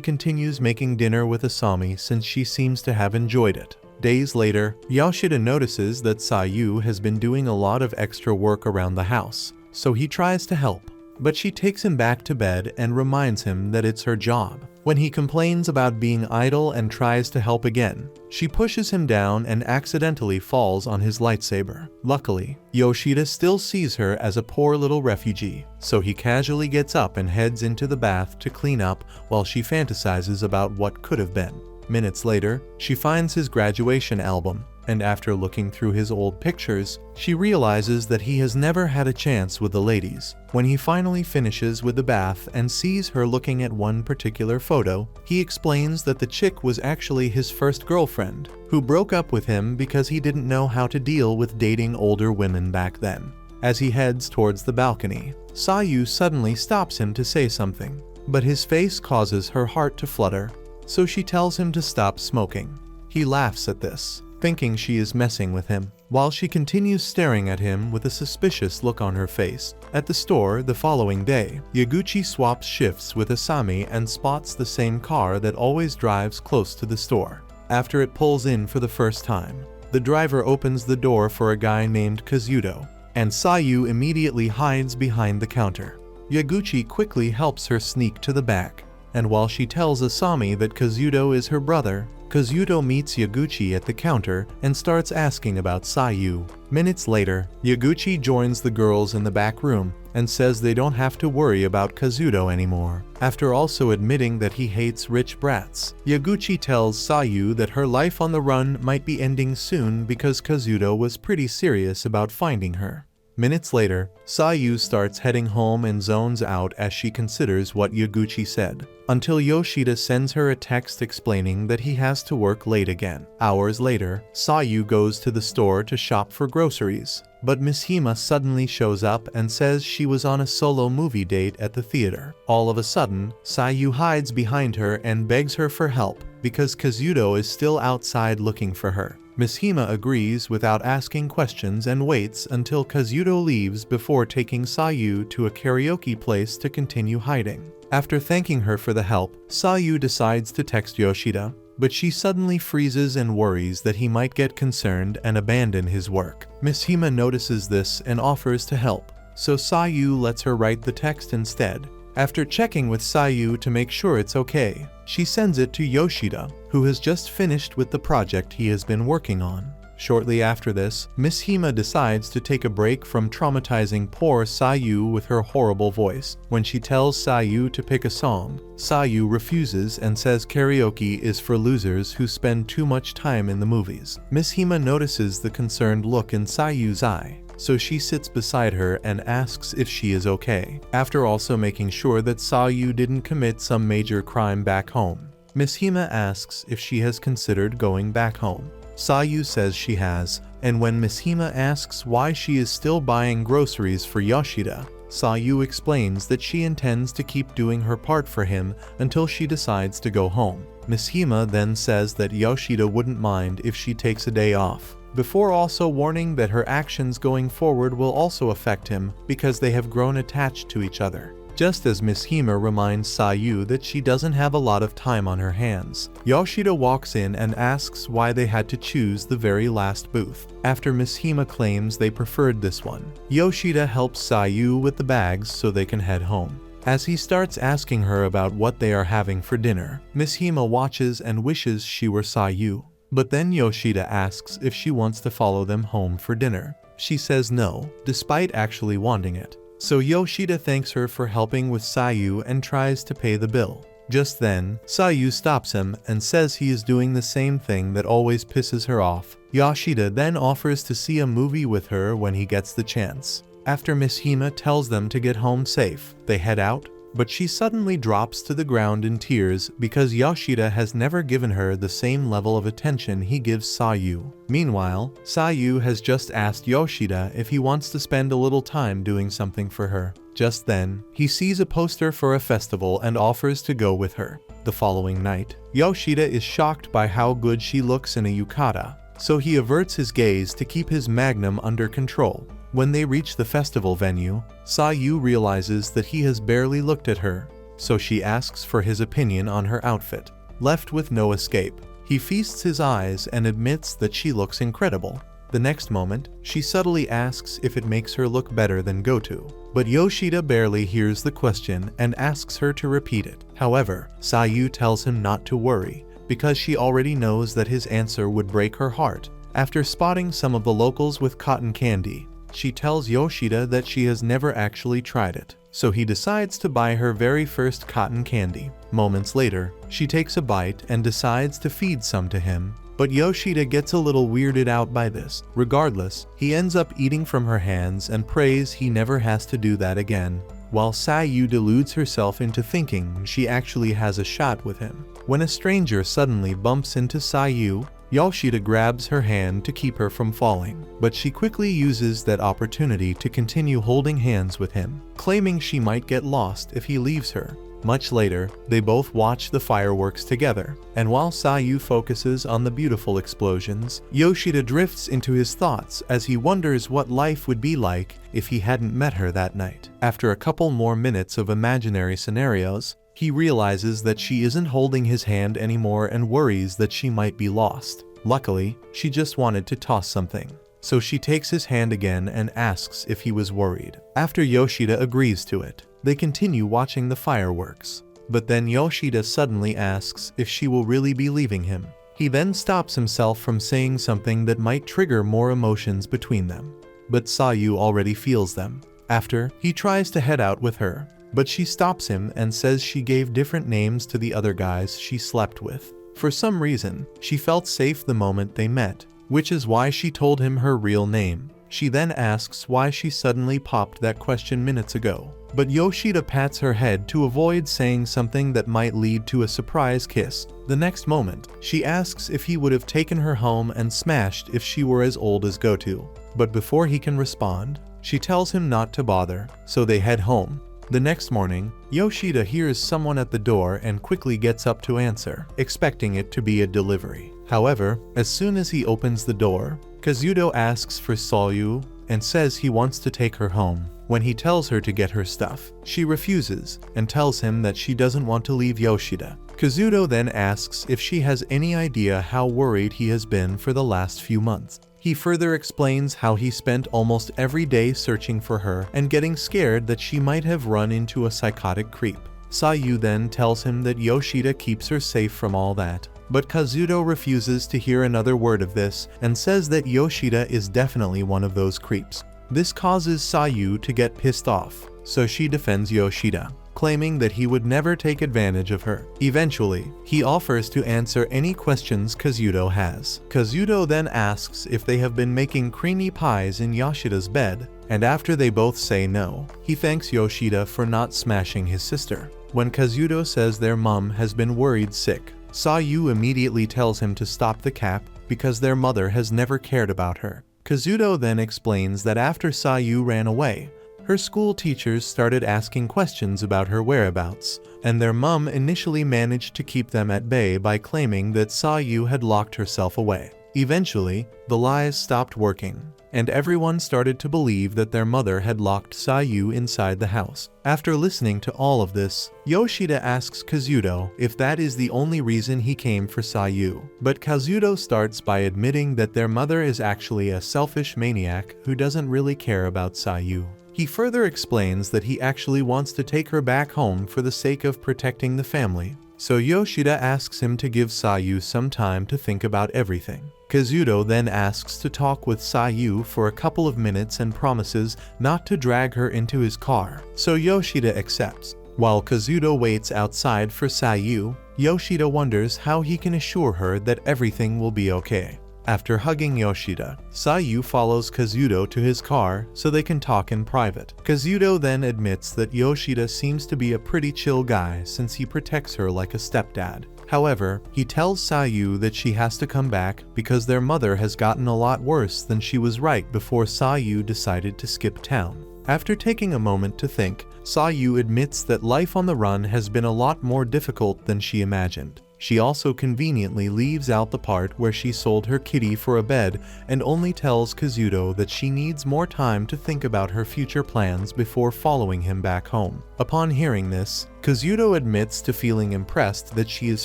continues making dinner with Asami since she seems to have enjoyed it. Days later, Yoshida notices that Sayu has been doing a lot of extra work around the house, so he tries to help. But she takes him back to bed and reminds him that it's her job. When he complains about being idle and tries to help again, she pushes him down and accidentally falls on his lightsaber. Luckily, Yoshida still sees her as a poor little refugee, so he casually gets up and heads into the bath to clean up while she fantasizes about what could have been. Minutes later, she finds his graduation album, and after looking through his old pictures, she realizes that he has never had a chance with the ladies. When he finally finishes with the bath and sees her looking at one particular photo, he explains that the chick was actually his first girlfriend, who broke up with him because he didn't know how to deal with dating older women back then. As he heads towards the balcony, Sayu suddenly stops him to say something, but his face causes her heart to flutter, so she tells him to stop smoking. He laughs at this, thinking she is messing with him, while she continues staring at him with a suspicious look on her face. At the store the following day, Yaguchi swaps shifts with Asami and spots the same car that always drives close to the store. After it pulls in for the first time, the driver opens the door for a guy named Kazuto, and Sayu immediately hides behind the counter. Yaguchi quickly helps her sneak to the back, and while she tells Asami that Kazuto is her brother, Kazuto meets Yaguchi at the counter and starts asking about Sayu. Minutes later, Yaguchi joins the girls in the back room and says they don't have to worry about Kazuto anymore. After also admitting that he hates rich brats, Yaguchi tells Sayu that her life on the run might be ending soon because Kazuto was pretty serious about finding her. Minutes later, Sayu starts heading home and zones out as she considers what Yaguchi said, until Yoshida sends her a text explaining that he has to work late again. Hours later, Sayu goes to the store to shop for groceries, but Miss Hima suddenly shows up and says she was on a solo movie date at the theater. All of a sudden, Sayu hides behind her and begs her for help because Kazuto is still outside looking for her. Miss Hima agrees without asking questions and waits until Kazuto leaves before taking Sayu to a karaoke place to continue hiding. After thanking her for the help, Sayu decides to text Yoshida, but she suddenly freezes and worries that he might get concerned and abandon his work. Miss Hima notices this and offers to help, so Sayu lets her write the text instead. After checking with Sayu to make sure it's okay, she sends it to Yoshida, who has just finished with the project he has been working on. Shortly after this, Miss Hima decides to take a break from traumatizing poor Sayu with her horrible voice. When she tells Sayu to pick a song, Sayu refuses and says karaoke is for losers who spend too much time in the movies. Miss Hima notices the concerned look in Sayu's eye, so she sits beside her and asks if she is okay, after also making sure that Sayu didn't commit some major crime back home. Miss Hima asks if she has considered going back home. Sayu says she has, and when Miss Hima asks why she is still buying groceries for Yoshida, Sayu explains that she intends to keep doing her part for him until she decides to go home. Miss Hima then says that Yoshida wouldn't mind if she takes a day off, before also warning that her actions going forward will also affect him because they have grown attached to each other. Just as Miss Hima reminds Sayu that she doesn't have a lot of time on her hands, Yoshida walks in and asks why they had to choose the very last booth. After Miss Hima claims they preferred this one, Yoshida helps Sayu with the bags so they can head home. As he starts asking her about what they are having for dinner, Miss Hima watches and wishes she were Sayu. But then Yoshida asks if she wants to follow them home for dinner. She says no, despite actually wanting it. So Yoshida thanks her for helping with Sayu and tries to pay the bill. Just then, Sayu stops him and says he is doing the same thing that always pisses her off. Yoshida then offers to see a movie with her when he gets the chance. After Miss Hima tells them to get home safe, they head out, but she suddenly drops to the ground in tears because Yoshida has never given her the same level of attention he gives Sayu. Meanwhile, Sayu has just asked Yoshida if he wants to spend a little time doing something for her. Just then, he sees a poster for a festival and offers to go with her. The following night, Yoshida is shocked by how good she looks in a yukata, so he averts his gaze to keep his magnum under control. When they reach the festival venue, Sayu realizes that he has barely looked at her, so she asks for his opinion on her outfit. Left with no escape, he feasts his eyes and admits that she looks incredible. The next moment, she subtly asks if it makes her look better than Goto, but Yoshida barely hears the question and asks her to repeat it. However, Sayu tells him not to worry, because she already knows that his answer would break her heart. After spotting some of the locals with cotton candy, she tells Yoshida that she has never actually tried it, so he decides to buy her very first cotton candy. Moments later, she takes a bite and decides to feed some to him, but Yoshida gets a little weirded out by this. Regardless, he ends up eating from her hands and prays he never has to do that again, while Sayu deludes herself into thinking she actually has a shot with him. When a stranger suddenly bumps into Sayu, Yoshida grabs her hand to keep her from falling, but she quickly uses that opportunity to continue holding hands with him, claiming she might get lost if he leaves her. Much later, they both watch the fireworks together, and while Sayu focuses on the beautiful explosions, Yoshida drifts into his thoughts as he wonders what life would be like if he hadn't met her that night. After a couple more minutes of imaginary scenarios, he realizes that she isn't holding his hand anymore and worries that she might be lost. Luckily, she just wanted to toss something, so she takes his hand again and asks if he was worried. After Yoshida agrees to it, they continue watching the fireworks. But then Yoshida suddenly asks if she will really be leaving him. He then stops himself from saying something that might trigger more emotions between them, but Sayu already feels them. After, he tries to head out with her, but she stops him and says she gave different names to the other guys she slept with. For some reason, she felt safe the moment they met, which is why she told him her real name. She then asks why she suddenly popped that question minutes ago. But Yoshida pats her head to avoid saying something that might lead to a surprise kiss. The next moment, she asks if he would have taken her home and smashed if she were as old as Goto. But before he can respond, she tells him not to bother, so they head home. The next morning, Yoshida hears someone at the door and quickly gets up to answer, expecting it to be a delivery. However, as soon as he opens the door, Kazuto asks for Sayu and says he wants to take her home. When he tells her to get her stuff, she refuses and tells him that she doesn't want to leave Yoshida. Kazuto then asks if she has any idea how worried he has been for the last few months. He further explains how he spent almost every day searching for her and getting scared that she might have run into a psychotic creep. Sayu then tells him that Yoshida keeps her safe from all that. But Kazuto refuses to hear another word of this and says that Yoshida is definitely one of those creeps. This causes Sayu to get pissed off, so she defends Yoshida, claiming that he would never take advantage of her. Eventually, he offers to answer any questions Kazuto has. Kazuto then asks if they have been making creamy pies in Yoshida's bed, and after they both say no, he thanks Yoshida for not smashing his sister. When Kazuto says their mom has been worried sick, Sayu immediately tells him to stop the cap because their mother has never cared about her. Kazuto then explains that after Sayu ran away, her school teachers started asking questions about her whereabouts, and their mom initially managed to keep them at bay by claiming that Sayu had locked herself away. Eventually, the lies stopped working, and everyone started to believe that their mother had locked Sayu inside the house. After listening to all of this, Yoshida asks Kazuto if that is the only reason he came for Sayu. But Kazuto starts by admitting that their mother is actually a selfish maniac who doesn't really care about Sayu. He further explains that he actually wants to take her back home for the sake of protecting the family. So Yoshida asks him to give Sayu some time to think about everything. Kazuto then asks to talk with Sayu for a couple of minutes and promises not to drag her into his car, so Yoshida accepts. While Kazuto waits outside for Sayu, Yoshida wonders how he can assure her that everything will be okay. After hugging Yoshida, Sayu follows Kazuto to his car so they can talk in private. Kazuto then admits that Yoshida seems to be a pretty chill guy since he protects her like a stepdad. However, he tells Sayu that she has to come back because their mother has gotten a lot worse than she was right before Sayu decided to skip town. After taking a moment to think, Sayu admits that life on the run has been a lot more difficult than she imagined. She also conveniently leaves out the part where she sold her kitty for a bed and only tells Kazuto that she needs more time to think about her future plans before following him back home. Upon hearing this, Kazuto admits to feeling impressed that she is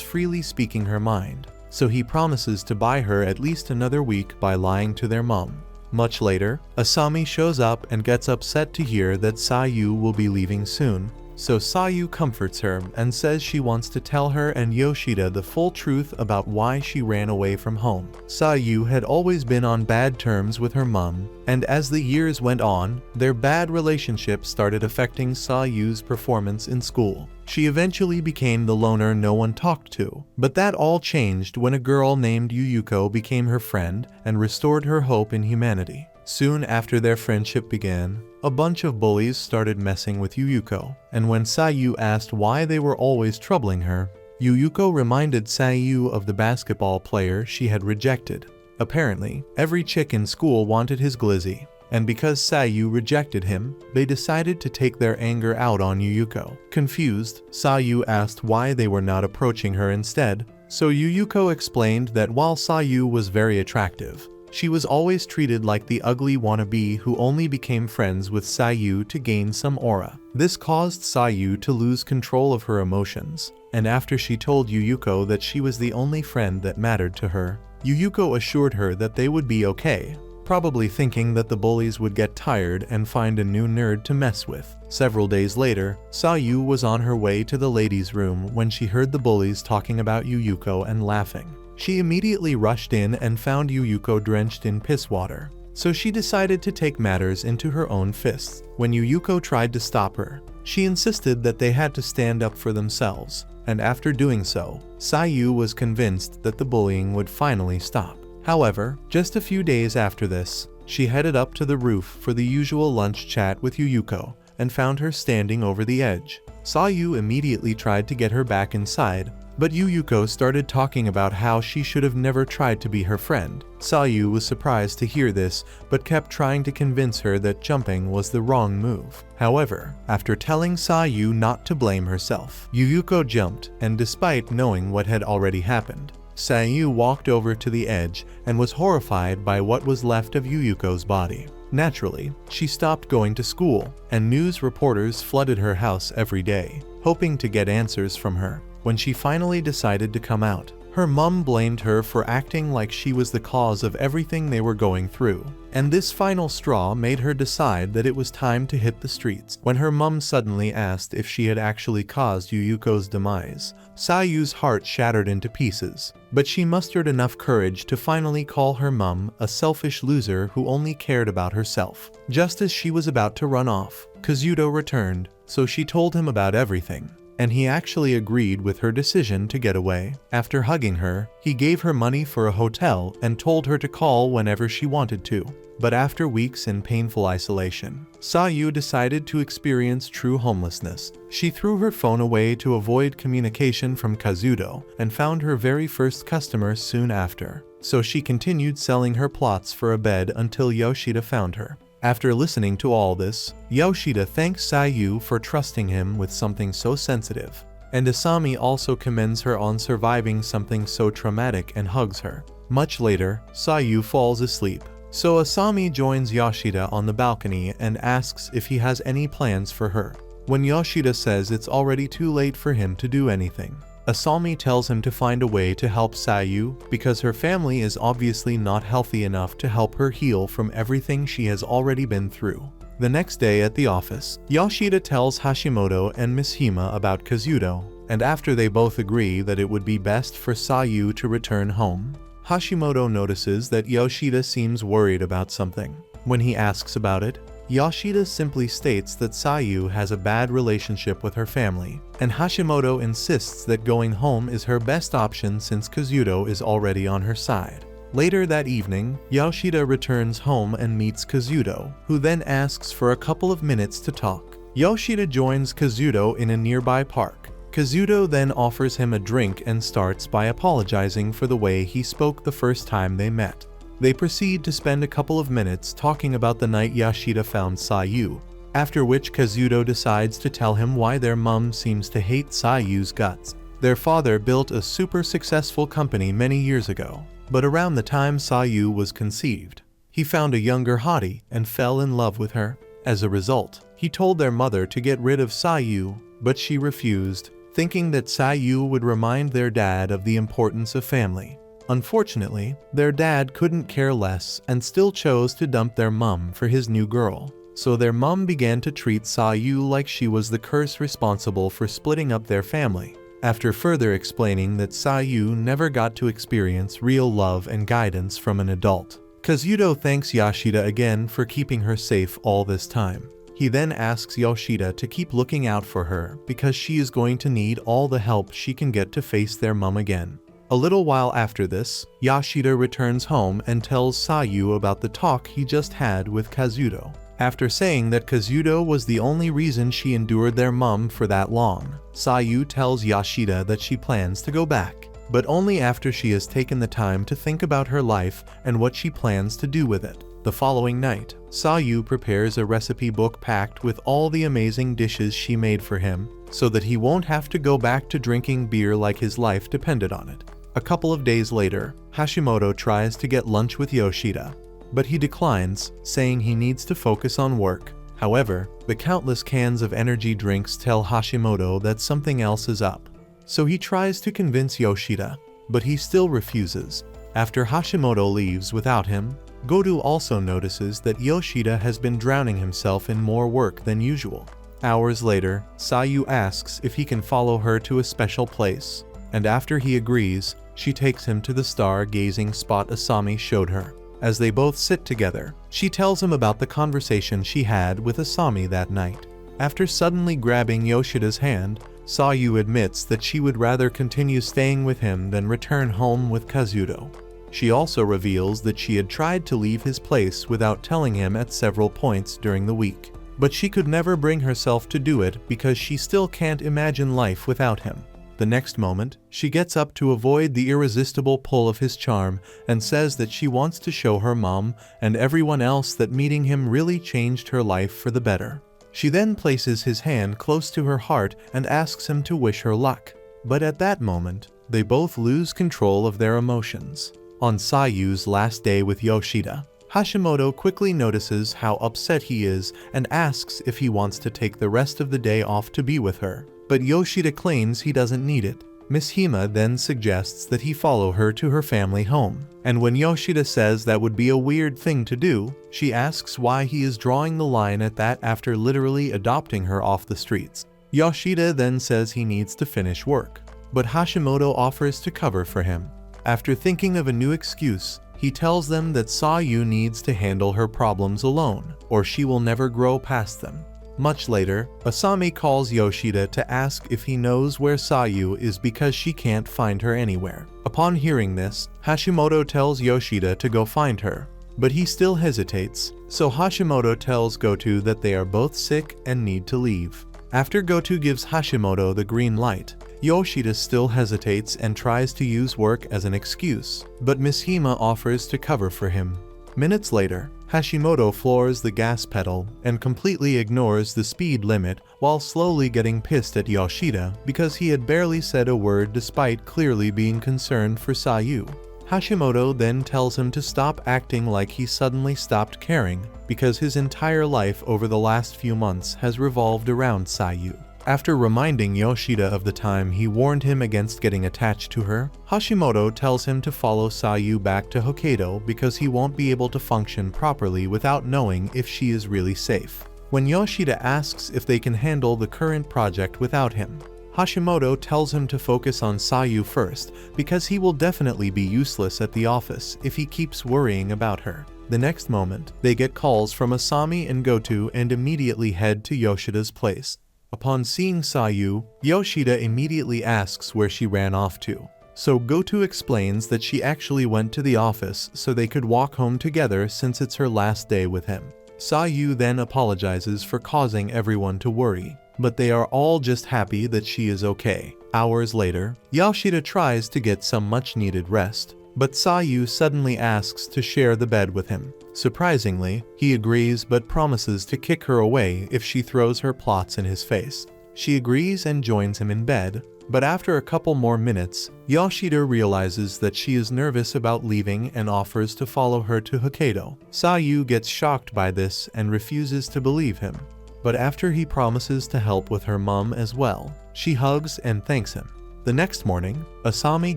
freely speaking her mind, so he promises to buy her at least another week by lying to their mom. Much later, Asami shows up and gets upset to hear that Sayu will be leaving soon. So Sayu comforts her and says she wants to tell her and Yoshida the full truth about why she ran away from home. Sayu had always been on bad terms with her mom, and as the years went on, their bad relationship started affecting Sayu's performance in school. She eventually became the loner no one talked to, but that all changed when a girl named Yuyuko became her friend and restored her hope in humanity. Soon after their friendship began, a bunch of bullies started messing with Yuyuko, and when Sayu asked why they were always troubling her, Yuyuko reminded Sayu of the basketball player she had rejected. Apparently, every chick in school wanted his glizzy, and because Sayu rejected him, they decided to take their anger out on Yuyuko. Confused, Sayu asked why they were not approaching her instead, so Yuyuko explained that while Sayu was very attractive, she was always treated like the ugly wannabe who only became friends with Sayu to gain some aura. This caused Sayu to lose control of her emotions, and after she told Yuyuko that she was the only friend that mattered to her, Yuyuko assured her that they would be okay, probably thinking that the bullies would get tired and find a new nerd to mess with. Several days later, Sayu was on her way to the ladies' room when she heard the bullies talking about Yuyuko and laughing. She immediately rushed in and found Yuyuko drenched in piss water, so she decided to take matters into her own fists. When Yuyuko tried to stop her, she insisted that they had to stand up for themselves, and after doing so, Sayu was convinced that the bullying would finally stop. However, just a few days after this, She headed up to the roof for the usual lunch chat with Yuyuko and found her standing over the edge. Sayu immediately tried to get her back inside, but Yuyuko started talking about how she should have never tried to be her friend. Sayu was surprised to hear this, but kept trying to convince her that jumping was the wrong move. However, after telling Sayu not to blame herself, Yuyuko jumped, and despite knowing what had already happened, Sayu walked over to the edge and was horrified by what was left of Yuyuko's body. Naturally, she stopped going to school, and news reporters flooded her house every day, hoping to get answers from her. When she finally decided to come out, her mum blamed her for acting like she was the cause of everything they were going through, and this final straw made her decide that it was time to hit the streets. When her mum suddenly asked if she had actually caused Yuyuko's demise, Sayu's heart shattered into pieces, but she mustered enough courage to finally call her mum a selfish loser who only cared about herself. Just as she was about to run off, Kazuto returned, so she told him about everything, and he actually agreed with her decision to get away. After hugging her, he gave her money for a hotel and told her to call whenever she wanted to. But after weeks in painful isolation, Sayu decided to experience true homelessness. She threw her phone away to avoid communication from Kazuto and found her very first customer soon after. So she continued selling her plots for a bed until Yoshida found her. After listening to all this, Yoshida thanks Sayu for trusting him with something so sensitive, and Asami also commends her on surviving something so traumatic and hugs her. Much later, Sayu falls asleep, so Asami joins Yoshida on the balcony and asks if he has any plans for her. When Yoshida says it's already too late for him to do anything, Asami tells him to find a way to help Sayu because her family is obviously not healthy enough to help her heal from everything she has already been through. The next day at the office, Yoshida tells Hashimoto and Miss Hima about Kazuto, and after they both agree that it would be best for Sayu to return home, Hashimoto notices that Yoshida seems worried about something. When he asks about it, Yoshida simply states that Sayu has a bad relationship with her family, and Hashimoto insists that going home is her best option since Kazuto is already on her side. Later that evening, Yoshida returns home and meets Kazuto, who then asks for a couple of minutes to talk. Yoshida joins Kazuto in a nearby park. Kazuto then offers him a drink and starts by apologizing for the way he spoke the first time they met. They proceed to spend a couple of minutes talking about the night Yoshida found Sayu, after which Kazuto decides to tell him why their mum seems to hate Sayu's guts. Their father built a super successful company many years ago, but around the time Sayu was conceived, he found a younger hottie and fell in love with her. As a result, he told their mother to get rid of Sayu, but she refused, thinking that Sayu would remind their dad of the importance of family. Unfortunately, their dad couldn't care less and still chose to dump their mum for his new girl. So their mum began to treat Sayu like she was the curse responsible for splitting up their family. After further explaining that Sayu never got to experience real love and guidance from an adult, Kazuto thanks Yoshida again for keeping her safe all this time. He then asks Yoshida to keep looking out for her because she is going to need all the help she can get to face their mum again. A little while after this, Yoshida returns home and tells Sayu about the talk he just had with Kazuto. After saying that Kazuto was the only reason she endured their mum for that long, Sayu tells Yoshida that she plans to go back, but only after she has taken the time to think about her life and what she plans to do with it. The following night, Sayu prepares a recipe book packed with all the amazing dishes she made for him, so that he won't have to go back to drinking beer like his life depended on it. A couple of days later, Hashimoto tries to get lunch with Yoshida, but he declines, saying he needs to focus on work. However, the countless cans of energy drinks tell Hashimoto that something else is up. So he tries to convince Yoshida, but he still refuses. After Hashimoto leaves without him, Goto also notices that Yoshida has been drowning himself in more work than usual. Hours later, Sayu asks if he can follow her to a special place, and after he agrees, she takes him to the star-gazing spot Asami showed her. As they both sit together, she tells him about the conversation she had with Asami that night. After suddenly grabbing Yoshida's hand, Sayu admits that she would rather continue staying with him than return home with Kazuto. She also reveals that she had tried to leave his place without telling him at several points during the week. But she could never bring herself to do it because she still can't imagine life without him. The next moment, she gets up to avoid the irresistible pull of his charm and says that she wants to show her mom and everyone else that meeting him really changed her life for the better. She then places his hand close to her heart and asks him to wish her luck. But at that moment, they both lose control of their emotions. On Sayu's last day with Yoshida, Hashimoto quickly notices how upset he is and asks if he wants to take the rest of the day off to be with her. But Yoshida claims he doesn't need it. Miss Hima then suggests that he follow her to her family home. And when Yoshida says that would be a weird thing to do, she asks why he is drawing the line at that after literally adopting her off the streets. Yoshida then says he needs to finish work, but Hashimoto offers to cover for him. After thinking of a new excuse, he tells them that Sayu needs to handle her problems alone, or she will never grow past them. Much later, Asami calls Yoshida to ask if he knows where Sayu is because she can't find her anywhere. Upon hearing this, Hashimoto tells Yoshida to go find her, but he still hesitates, so Hashimoto tells Goto that they are both sick and need to leave. After Goto gives Hashimoto the green light, Yoshida still hesitates and tries to use work as an excuse, but Miss Hima offers to cover for him. Minutes later, Hashimoto floors the gas pedal and completely ignores the speed limit while slowly getting pissed at Yoshida because he had barely said a word despite clearly being concerned for Sayu. Hashimoto then tells him to stop acting like he suddenly stopped caring because his entire life over the last few months has revolved around Sayu. After reminding Yoshida of the time he warned him against getting attached to her, Hashimoto tells him to follow Sayu back to Hokkaido because he won't be able to function properly without knowing if she is really safe. When Yoshida asks if they can handle the current project without him, Hashimoto tells him to focus on Sayu first because he will definitely be useless at the office if he keeps worrying about her. The next moment, they get calls from Asami and Goto and immediately head to Yoshida's place. Upon seeing Sayu, Yoshida immediately asks where she ran off to. So Goto explains that she actually went to the office so they could walk home together since it's her last day with him. Sayu then apologizes for causing everyone to worry, but they are all just happy that she is okay. Hours later, Yoshida tries to get some much-needed rest, but Sayu suddenly asks to share the bed with him. Surprisingly, he agrees but promises to kick her away if she throws her plots in his face. She agrees and joins him in bed, but after a couple more minutes, Yoshida realizes that she is nervous about leaving and offers to follow her to Hokkaido. Sayu gets shocked by this and refuses to believe him, but after he promises to help with her mom as well, she hugs and thanks him. The next morning, Asami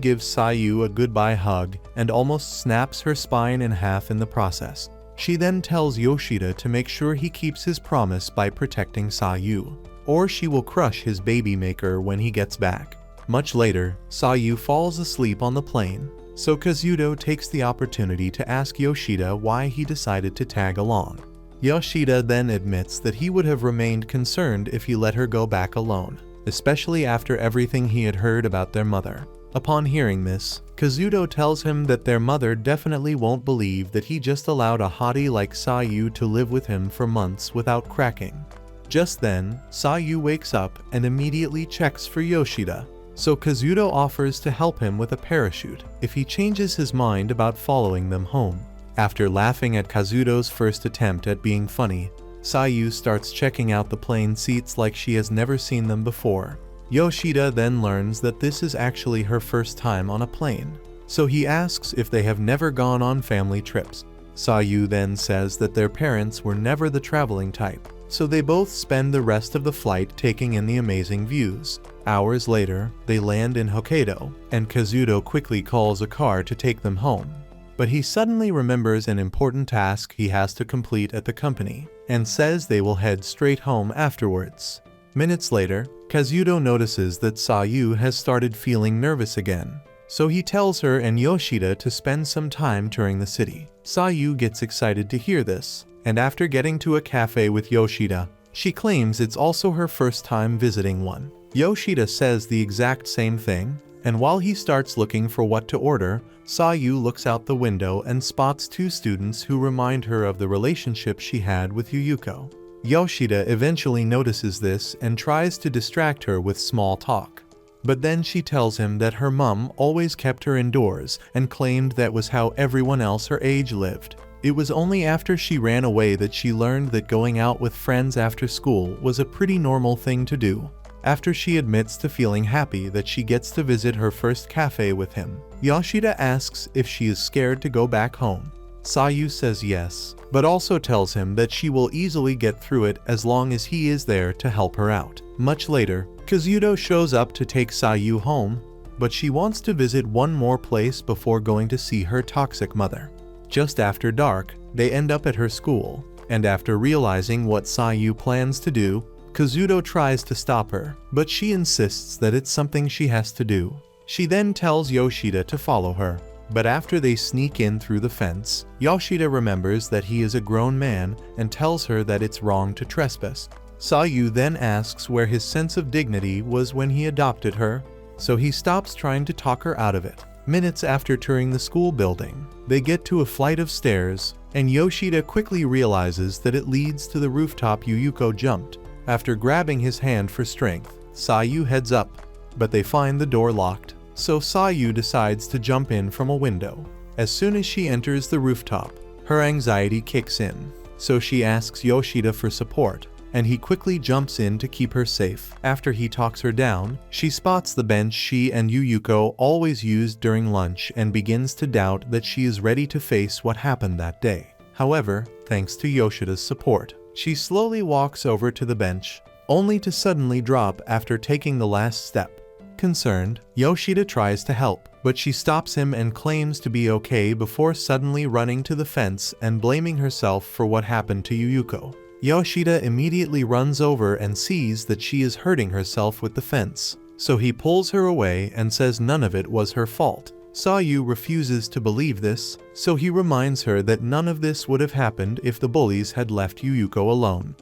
gives Sayu a goodbye hug and almost snaps her spine in half in the process. She then tells Yoshida to make sure he keeps his promise by protecting Sayu, or she will crush his baby maker when he gets back. Much later, Sayu falls asleep on the plane, so Kazuto takes the opportunity to ask Yoshida why he decided to tag along. Yoshida then admits that he would have remained concerned if he let her go back alone, especially after everything he had heard about their mother. Upon hearing this, Kazuto tells him that their mother definitely won't believe that he just allowed a hottie like Sayu to live with him for months without cracking. Just then, Sayu wakes up and immediately checks for Yoshida, so Kazuto offers to help him with a parachute if he changes his mind about following them home. After laughing at Kazuto's first attempt at being funny, Sayu starts checking out the plane seats like she has never seen them before. Yoshida then learns that this is actually her first time on a plane, so he asks if they have never gone on family trips. Sayu then says that their parents were never the traveling type, so they both spend the rest of the flight taking in the amazing views. Hours later, they land in Hokkaido, and Kazuto quickly calls a car to take them home. But he suddenly remembers an important task he has to complete at the company, and says they will head straight home afterwards. Minutes later, Kazuto notices that Sayu has started feeling nervous again, so he tells her and Yoshida to spend some time touring the city. Sayu gets excited to hear this, and after getting to a cafe with Yoshida, she claims it's also her first time visiting one. Yoshida says the exact same thing, And while he starts looking for what to order, Sayu looks out the window and spots two students who remind her of the relationship she had with Yuyuko. Yoshida eventually notices this and tries to distract her with small talk. But then she tells him that her mum always kept her indoors and claimed that was how everyone else her age lived. It was only after she ran away that she learned that going out with friends after school was a pretty normal thing to do. After she admits to feeling happy that she gets to visit her first cafe with him, Yoshida asks if she is scared to go back home. Sayu says yes, but also tells him that she will easily get through it as long as he is there to help her out. Much later, Kazuto shows up to take Sayu home, but she wants to visit one more place before going to see her toxic mother. Just after dark, they end up at her school, and after realizing what Sayu plans to do, Kazuto tries to stop her, but she insists that it's something she has to do. She then tells Yoshida to follow her, but after they sneak in through the fence, Yoshida remembers that he is a grown man and tells her that it's wrong to trespass. Sayu then asks where his sense of dignity was when he adopted her, so he stops trying to talk her out of it. Minutes after touring the school building, they get to a flight of stairs, and Yoshida quickly realizes that it leads to the rooftop Yuyuko jumped. After grabbing his hand for strength, Sayu heads up, but they find the door locked, so Sayu decides to jump in from a window. As soon as she enters the rooftop, her anxiety kicks in, so she asks Yoshida for support, and he quickly jumps in to keep her safe. After he talks her down, she spots the bench she and Yuyuko always used during lunch and begins to doubt that she is ready to face what happened that day. However, thanks to Yoshida's support, she slowly walks over to the bench, only to suddenly drop after taking the last step. Concerned, Yoshida tries to help, but she stops him and claims to be okay before suddenly running to the fence and blaming herself for what happened to Yuyuko. Yoshida immediately runs over and sees that she is hurting herself with the fence, so he pulls her away and says none of it was her fault. Sayu refuses to believe this, so he reminds her that none of this would have happened if the bullies had left Yuyuko alone.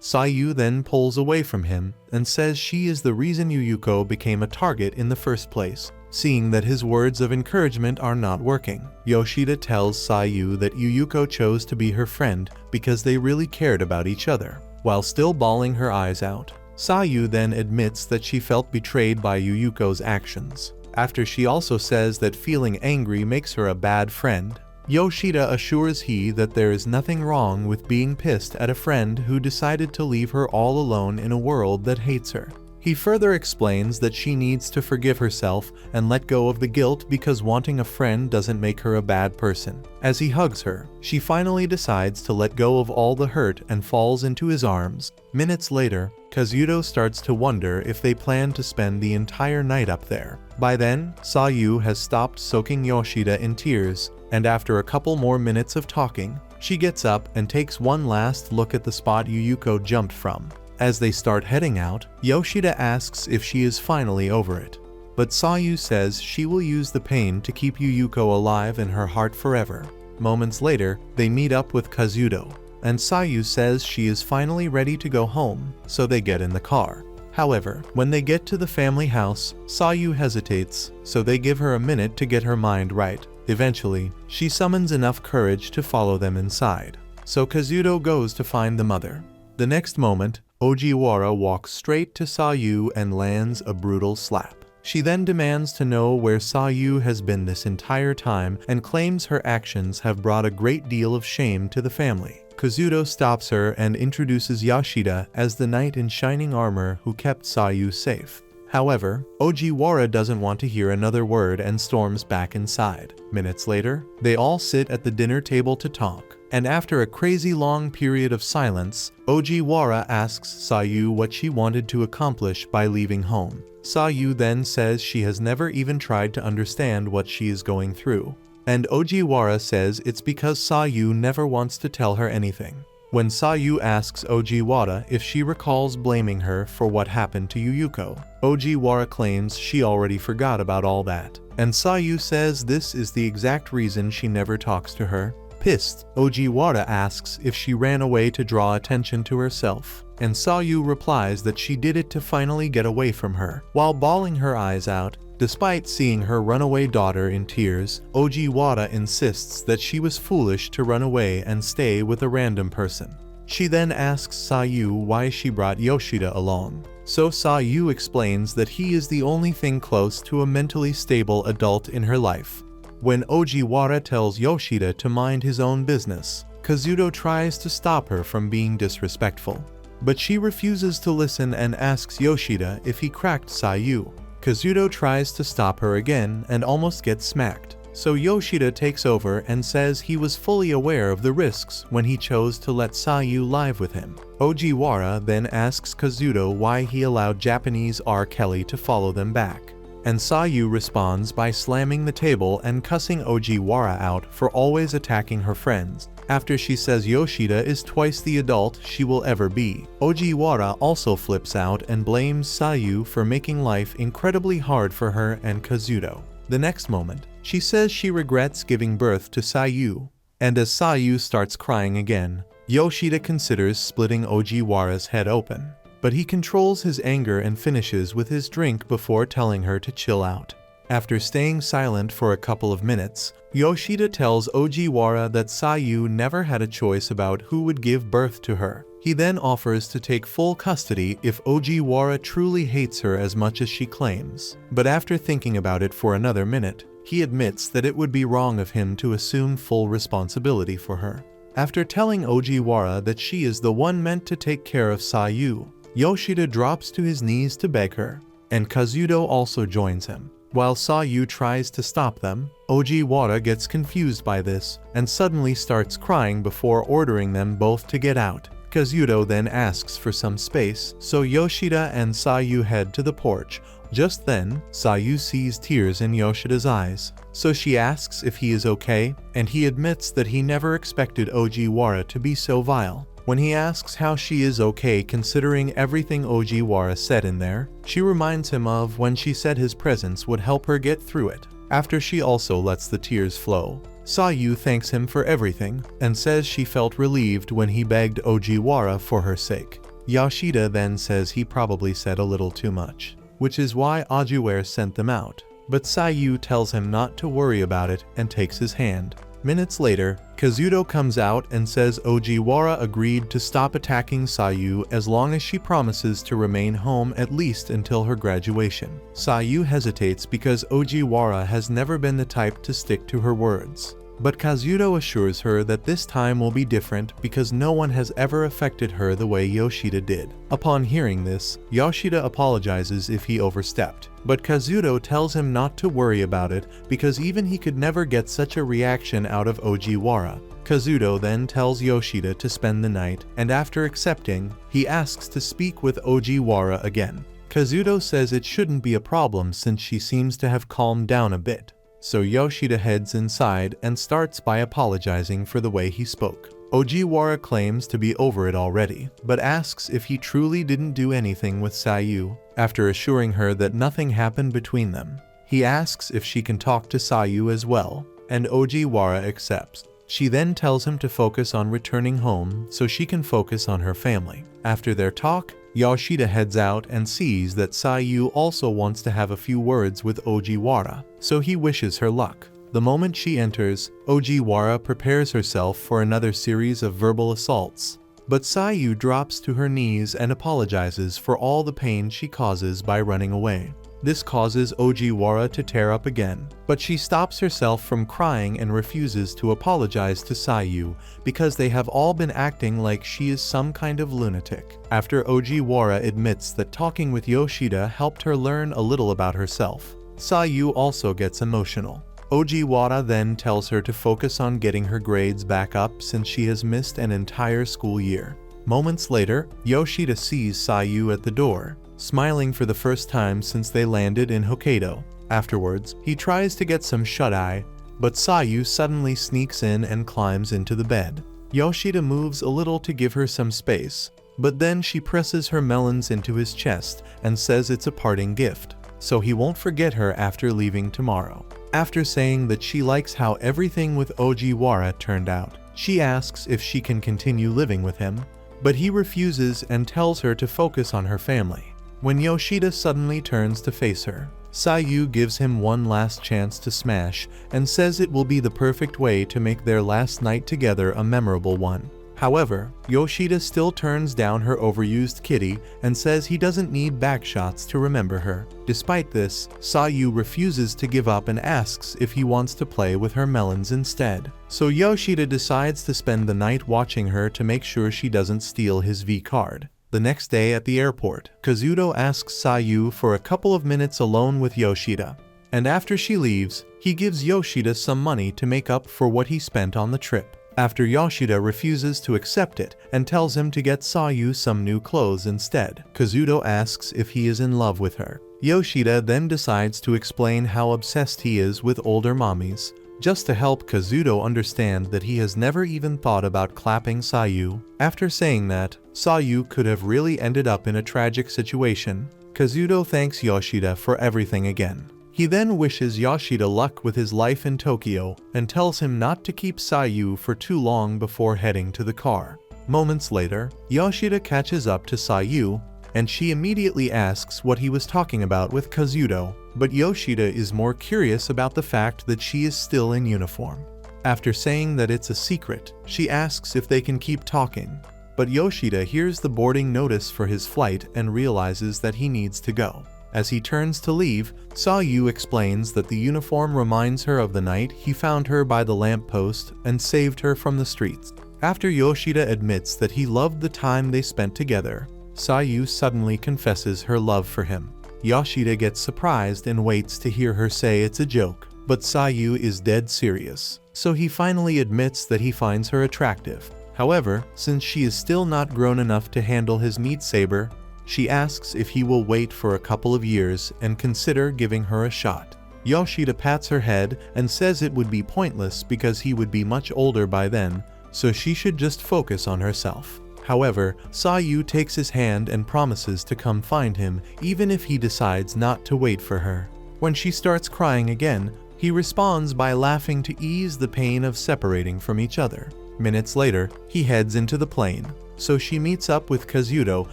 Sayu then pulls away from him and says she is the reason Yuyuko became a target in the first place. Seeing that his words of encouragement are not working, Yoshida tells Sayu that Yuyuko chose to be her friend because they really cared about each other. While still bawling her eyes out, Sayu then admits that she felt betrayed by Yuyuko's actions. After she also says that feeling angry makes her a bad friend, Yoshida assures he that there is nothing wrong with being pissed at a friend who decided to leave her all alone in a world that hates her. He further explains that she needs to forgive herself and let go of the guilt because wanting a friend doesn't make her a bad person. As he hugs her, she finally decides to let go of all the hurt and falls into his arms. Minutes later, Kazuto starts to wonder if they plan to spend the entire night up there. By then, Sayu has stopped soaking Yoshida in tears, and after a couple more minutes of talking, she gets up and takes one last look at the spot Yuyuko jumped from. As they start heading out, Yoshida asks if she is finally over it, but Sayu says she will use the pain to keep Yuyuko alive in her heart forever. Moments later, they meet up with Kazuto, and Sayu says she is finally ready to go home, so they get in the car. However, when they get to the family house, Sayu hesitates, so they give her a minute to get her mind right. Eventually, she summons enough courage to follow them inside, so Kazuto goes to find the mother. The next moment, Ojiwara walks straight to Sayu and lands a brutal slap. She then demands to know where Sayu has been this entire time and claims her actions have brought a great deal of shame to the family. Kazuto stops her and introduces Yoshida as the knight in shining armor who kept Sayu safe. However, Ojiwara doesn't want to hear another word and storms back inside. Minutes later, they all sit at the dinner table to talk, and after a crazy long period of silence, Ojiwara asks Sayu what she wanted to accomplish by leaving home. Sayu then says she has never even tried to understand what she is going through, and Ojiwara says it's because Sayu never wants to tell her anything. When Sayu asks Ojiwara if she recalls blaming her for what happened to Yuyuko, Ojiwara claims she already forgot about all that, and Sayu says this is the exact reason she never talks to her. Pissed, Ojiwara asks if she ran away to draw attention to herself, and Sayu replies that she did it to finally get away from her. While bawling her eyes out, Despite seeing her runaway daughter in tears, Ojiwara insists that she was foolish to run away and stay with a random person. She then asks Sayu why she brought Yoshida along. So Sayu explains that he is the only thing close to a mentally stable adult in her life. When Ojiwara tells Yoshida to mind his own business, Kazuto tries to stop her from being disrespectful. But she refuses to listen and asks Yoshida if he cracked Sayu. Kazuto tries to stop her again and almost gets smacked. So Yoshida takes over and says he was fully aware of the risks when he chose to let Sayu live with him. Ojiwara then asks Kazuto why he allowed Japanese R. Kelly to follow them back. And Sayu responds by slamming the table and cussing Ojiwara out for always attacking her friends, after she says Yoshida is twice the adult she will ever be. Ojiwara also flips out and blames Sayu for making life incredibly hard for her and Kazuto. The next moment, she says she regrets giving birth to Sayu, and as Sayu starts crying again, Yoshida considers splitting Ojiwara's head open. But he controls his anger and finishes with his drink before telling her to chill out. After staying silent for a couple of minutes, Yoshida tells Ojiwara that Sayu never had a choice about who would give birth to her. He then offers to take full custody if Ojiwara truly hates her as much as she claims. But after thinking about it for another minute, he admits that it would be wrong of him to assume full responsibility for her. After telling Ojiwara that she is the one meant to take care of Sayu, Yoshida drops to his knees to beg her, and Kazuto also joins him. While Sayu tries to stop them, Ojiwara gets confused by this and suddenly starts crying before ordering them both to get out. Kazuto then asks for some space, so Yoshida and Sayu head to the porch. Just then, Sayu sees tears in Yoshida's eyes, so she asks if he is okay, and he admits that he never expected Ojiwara to be so vile. When he asks how she is okay considering everything Ojiwara said in there, she reminds him of when she said his presence would help her get through it. After she also lets the tears flow, Sayu thanks him for everything and says she felt relieved when he begged Ojiwara for her sake. Yoshida then says he probably said a little too much, which is why Ojiwara sent them out. But Sayu tells him not to worry about it and takes his hand. Minutes later, Kazuto comes out and says Ojiwara agreed to stop attacking Sayu as long as she promises to remain home at least until her graduation. Sayu hesitates because Ojiwara has never been the type to stick to her words. But Kazuto assures her that this time will be different because no one has ever affected her the way Yoshida did. Upon hearing this, Yoshida apologizes if he overstepped, but Kazuto tells him not to worry about it because even he could never get such a reaction out of Ojiwara. Kazuto then tells Yoshida to spend the night, and after accepting, he asks to speak with Ojiwara again. Kazuto says it shouldn't be a problem since she seems to have calmed down a bit. So Yoshida heads inside and starts by apologizing for the way he spoke. Ojiwara claims to be over it already, but asks if he truly didn't do anything with Sayu. After assuring her that nothing happened between them, he asks if she can talk to Sayu as well, and Ojiwara accepts. She then tells him to focus on returning home so she can focus on her family. After their talk, Yoshida heads out and sees that Sayu also wants to have a few words with Ojiwara, so he wishes her luck. The moment she enters, Ojiwara prepares herself for another series of verbal assaults. But Sayu drops to her knees and apologizes for all the pain she causes by running away. This causes Ojiwara to tear up again, but she stops herself from crying and refuses to apologize to Sayu because they have all been acting like she is some kind of lunatic. After Ojiwara admits that talking with Yoshida helped her learn a little about herself, Sayu also gets emotional. Ojiwara then tells her to focus on getting her grades back up since she has missed an entire school year. Moments later, Yoshida sees Sayu at the door, smiling for the first time since they landed in Hokkaido. Afterwards, he tries to get some shut-eye, but Sayu suddenly sneaks in and climbs into the bed. Yoshida moves a little to give her some space, but then she presses her melons into his chest and says it's a parting gift, so he won't forget her after leaving tomorrow. After saying that she likes how everything with Ojiwara turned out, she asks if she can continue living with him, but he refuses and tells her to focus on her family. When Yoshida suddenly turns to face her, Sayu gives him one last chance to smash and says it will be the perfect way to make their last night together a memorable one. However, Yoshida still turns down her overused kitty and says he doesn't need backshots to remember her. Despite this, Sayu refuses to give up and asks if he wants to play with her melons instead. So Yoshida decides to spend the night watching her to make sure she doesn't steal his V card. The next day at the airport, Kazuto asks Sayu for a couple of minutes alone with Yoshida. And after she leaves, he gives Yoshida some money to make up for what he spent on the trip. After Yoshida refuses to accept it and tells him to get Sayu some new clothes instead, Kazuto asks if he is in love with her. Yoshida then decides to explain how obsessed he is with older mommies, just to help Kazuto understand that he has never even thought about clapping Sayu. After saying that, Sayu could have really ended up in a tragic situation. Kazuto thanks Yoshida for everything again. He then wishes Yoshida luck with his life in Tokyo and tells him not to keep Sayu for too long before heading to the car. Moments later, Yoshida catches up to Sayu, and she immediately asks what he was talking about with Kazuto, but Yoshida is more curious about the fact that she is still in uniform. After saying that it's a secret, she asks if they can keep talking, but Yoshida hears the boarding notice for his flight and realizes that he needs to go. As he turns to leave, Sayu explains that the uniform reminds her of the night he found her by the lamppost and saved her from the streets. After Yoshida admits that he loved the time they spent together, Sayu suddenly confesses her love for him. Yoshida gets surprised and waits to hear her say it's a joke, but Sayu is dead serious, so he finally admits that he finds her attractive. However, since she is still not grown enough to handle his meat saber, she asks if he will wait for a couple of years and consider giving her a shot. Yoshida pats her head and says it would be pointless because he would be much older by then, so she should just focus on herself. However, Sayu takes his hand and promises to come find him even if he decides not to wait for her. When she starts crying again, he responds by laughing to ease the pain of separating from each other. Minutes later, he heads into the plane, so she meets up with Kazuto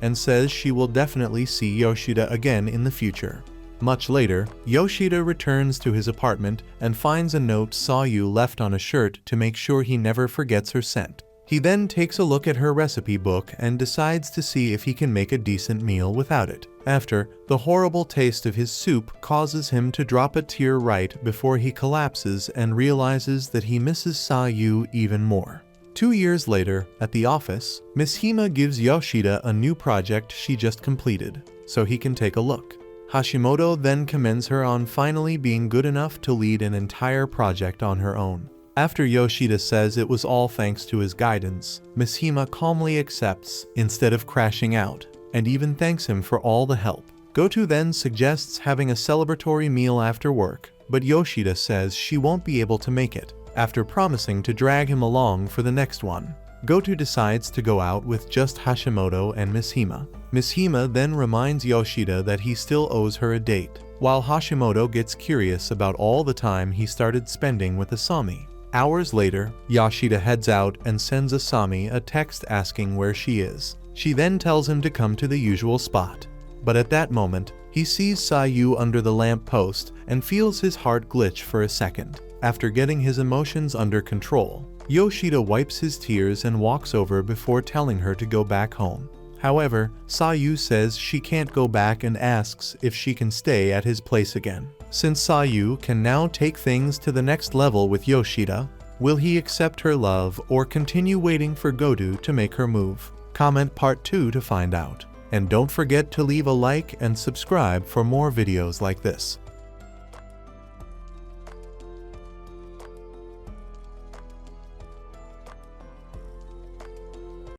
and says she will definitely see Yoshida again in the future. Much later, Yoshida returns to his apartment and finds a note Sayu left on a shirt to make sure he never forgets her scent. He then takes a look at her recipe book and decides to see if he can make a decent meal without it. After, the horrible taste of his soup causes him to drop a tear right before he collapses and realizes that he misses Sayu even more. 2 years later, at the office, Miss Hima gives Yoshida a new project she just completed, so he can take a look. Hashimoto then commends her on finally being good enough to lead an entire project on her own. After Yoshida says it was all thanks to his guidance, Miss Hima calmly accepts instead of crashing out, and even thanks him for all the help. Goto then suggests having a celebratory meal after work, but Yoshida says she won't be able to make it, after promising to drag him along for the next one. Goto decides to go out with just Hashimoto and Miss Hima. Miss Hima then reminds Yoshida that he still owes her a date, while Hashimoto gets curious about all the time he started spending with Asami. Hours later, Yoshida heads out and sends Asami a text asking where she is. She then tells him to come to the usual spot. But at that moment, he sees Sayu under the lamp post and feels his heart glitch for a second. After getting his emotions under control, Yoshida wipes his tears and walks over before telling her to go back home. However, Sayu says she can't go back and asks if she can stay at his place again. Since Sayu can now take things to the next level with Yoshida, will he accept her love or continue waiting for Goto to make her move? Comment part 2 to find out. And don't forget to leave a like and subscribe for more videos like this.